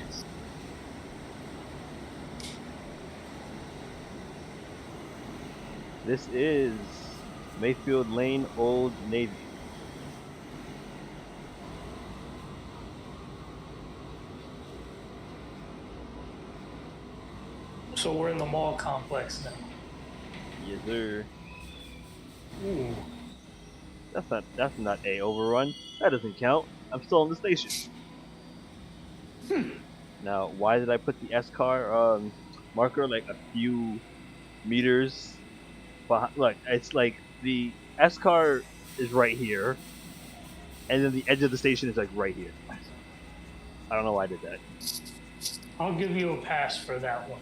This is Mayfield Lane, Old Navy. So we're in the mall complex now. Yes, sir. Ooh. That's not a overrun. That doesn't count. I'm still on the station. Now, why did I put the S car marker like a few meters behind? Look, it's like the S car is right here, and then the edge of the station is like right here. I don't know why I did that. I'll give you a pass for that one.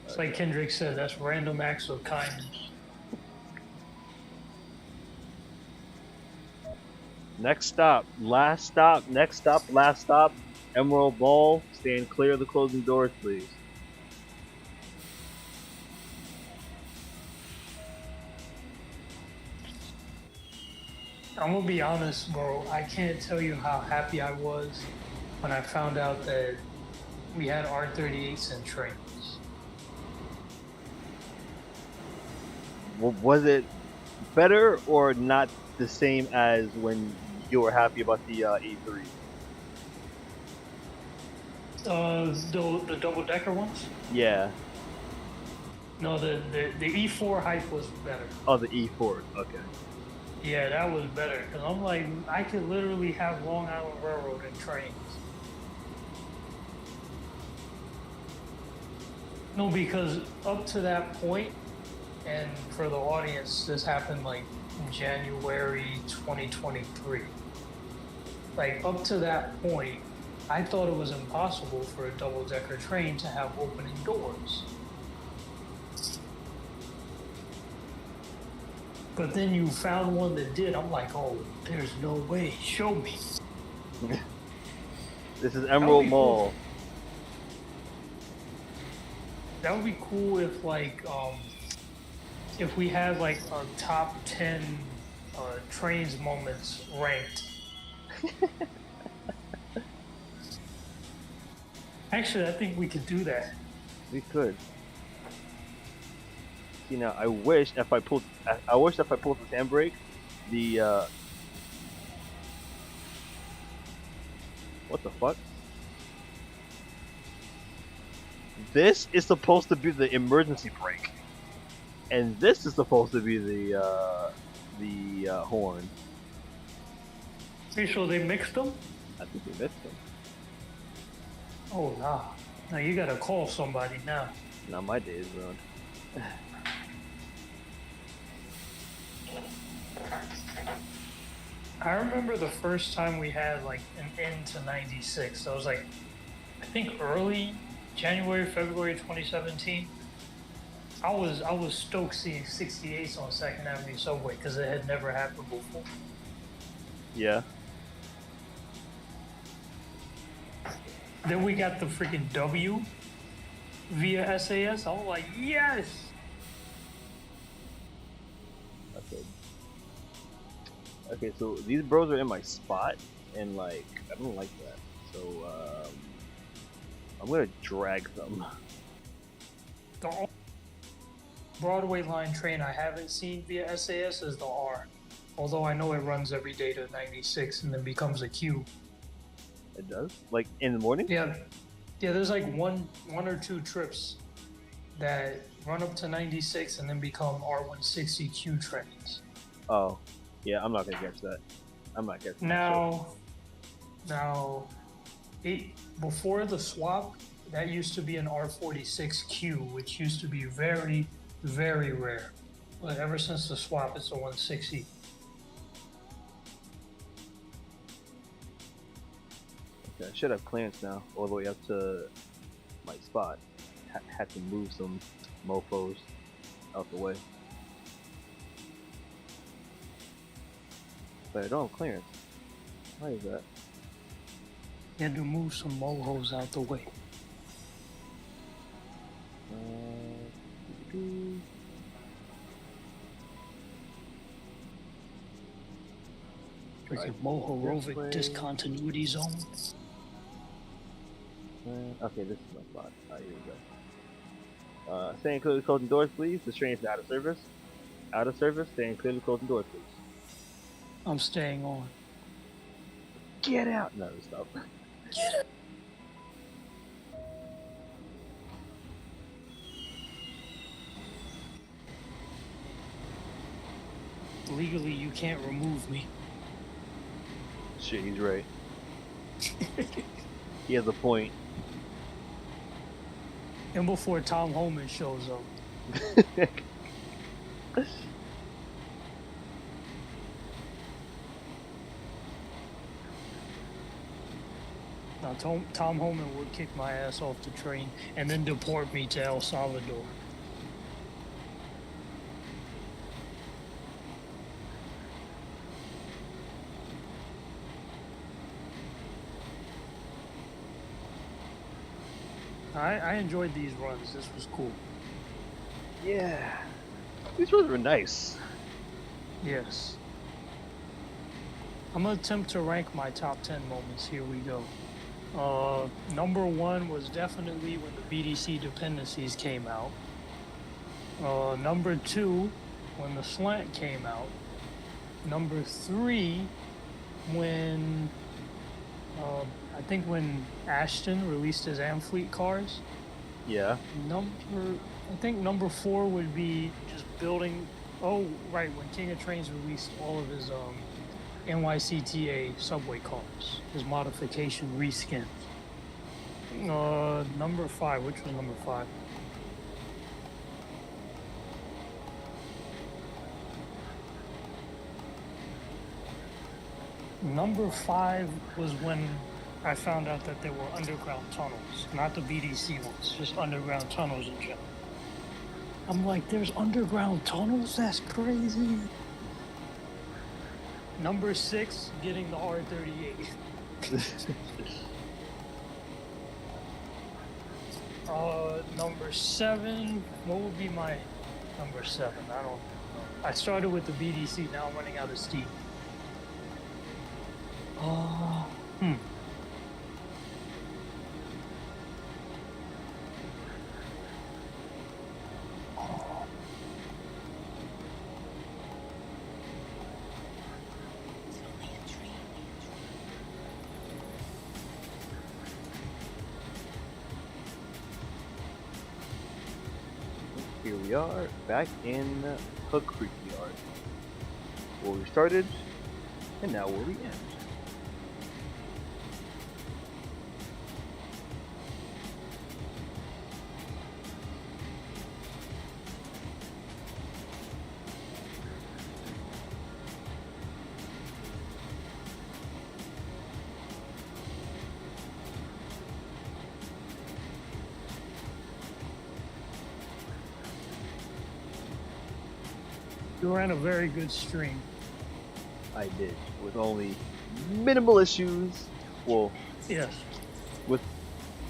It's like Kendrick said, that's random acts of kindness. Next stop, last stop, next stop, last stop, Emerald Ball. Stand clear of the closing doors, please. I'm gonna be honest, bro. I can't tell you how happy I was when I found out that we had R38s and Trainz. Was it better or not the same as when you were happy about the E3? The double decker ones? Yeah. No, the E4 hype was better. Oh, the E4. Okay. Yeah, that was better because I'm like, I could literally have Long Island Railroad and Trainz. No, because up to that point, and for the audience, this happened like in January 2023. Like up to that point, I thought it was impossible for a double-decker train to have opening doors. But then you found one that did. I'm like, oh, there's no way. Show me. This is Emerald Mall. Cool. That would be cool if we had like a top 10 Trainz moments ranked. Actually, I think we could do that. We could. You know, I wish if I pulled the handbrake, the what the fuck? This is supposed to be the emergency brake, and this is supposed to be the horn. Are you sure they mixed them? I think they mixed them. Oh nah. Now you gotta call somebody now. Not my days, run. I remember the first time we had like an end to 96. That was like, I think early January, February 2017. I was stoked seeing 68s on 2nd Avenue subway because it had never happened before. Yeah. Then we got the freaking W via SAS. I was like, yes. Okay, so these bros are in my spot, and like I don't like that. So I'm gonna drag them. The Broadway line train I haven't seen via SAS is the R. Although I know it runs every day to 96 and then becomes a Q. It does? Like in the morning? Yeah. Yeah, there's like one or two trips that run up to 96 and then become R160Q trains. Oh. Yeah, I'm not gonna catch that. I'm not catching that. Now, before the swap, that used to be an R46Q, which used to be very, very rare. But ever since the swap, it's a 160. Okay, I should have clearance now, all the way up to my spot. Had to move some mofos out the way. But I don't have clearance. Why is that? You had to move some mohos out the way. Freaking Mohorovic discontinuity zone. Okay, this is my spot. Alright, here we go. Staying clearly closing doors, please. The train's out of service. Out of service. Staying clearly closing doors, please. I'm staying on. Get out! No, stop. Get it! Legally, you can't remove me. Shit, he's right. He has a point. And before Tom Holman shows up. Now, Tom Holman would kick my ass off the train and then deport me to El Salvador. I enjoyed these runs. This was cool. Yeah. These runs were nice. Yes. I'm gonna attempt to rank my top 10 moments. Here we go. Number 1 was definitely when the BDC dependencies came out. Number 2, when the slant came out. Number 3, when I think when Ashton released his Amfleet cars. Yeah. I think number 4 would be just building. Oh, right, when King of Trainz released all of his NYCTA subway cars, his modification reskins. Number 5, which was number 5? Number 5 was when I found out that there were underground tunnels, not the BDC ones, just underground tunnels in general. I'm like, there's underground tunnels? That's crazy. Number 6, getting the R38. Number 7, what would be my number 7? I started with the BDC, now I'm running out of steam. Here we are, back in Hook Creek Yard. Where we started, and now where we end. You ran a very good stream. I did, with only minimal issues. Well, Yes. with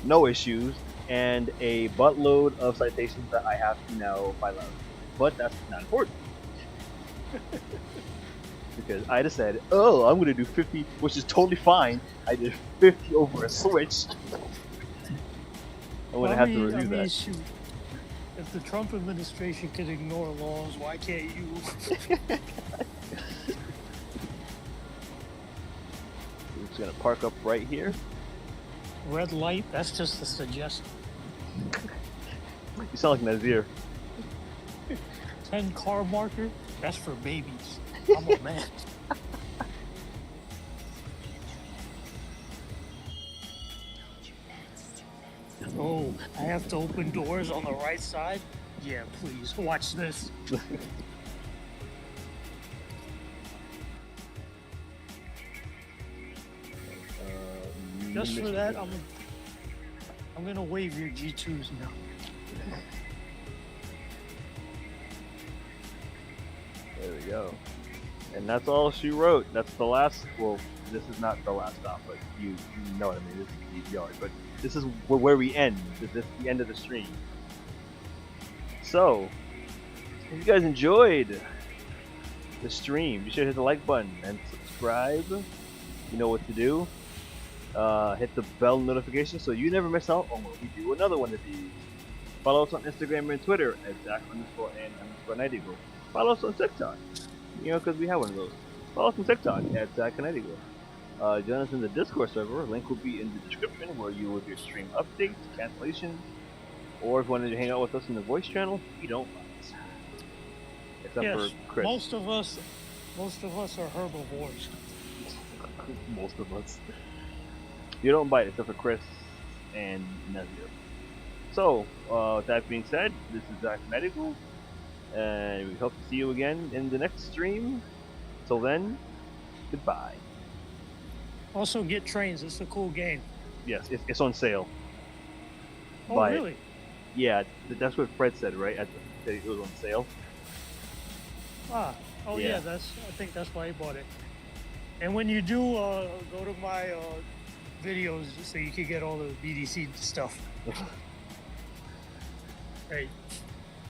no issues, and a buttload of citations that I have to now file out. But that's not important. Because I just said, oh, I'm going to do 50, which is totally fine. I did 50 over a switch. I'm going to have to review that. Shoot. If the Trump administration can ignore laws, why can't you? We're just going to park up right here. Red light, that's just a suggestion. You sound like Nazir. 10 car marker, that's for babies. I'm a man. Oh, I have to open doors on the right side? Yeah, please, watch this. Just for that, I'm gonna wave your G2s now. There we go. And that's all she wrote. That's the last. Well, this is not the last stop, but you know what I mean. This is Higbie Yard, but this is where we end. This is the end of the stream. So, if you guys enjoyed the stream, be sure to hit the like button and subscribe. You know what to do. Hit the bell notification so you never miss out on when we do another one of these. Follow us on Instagram and Twitter at Zach_and_NightEagle. Follow us on TikTok, you know, because we have one of those. Follow us on TikTok at Zach and NightEagle. Join us in the Discord server. Link will be in the description where you will get stream updates, cancellations, or if you wanted to hang out with us in the voice channel, you don't mind. Except Yes, for Chris. most of us are herbivores. Most of us. You don't bite except for Chris and Nazir. So, with that being said, this is Zach NightEagle, and we hope to see you again in the next stream. Till then, goodbye. Also, get Trainz. It's a cool game. Yes, it's on sale. Oh, Buy it. really? Yeah, that's what Fred said, right? That it was on sale. Ah. Oh, Yeah. yeah. I think that's why he bought it. And when you do, go to my videos so you can get all the BDC stuff. Hey.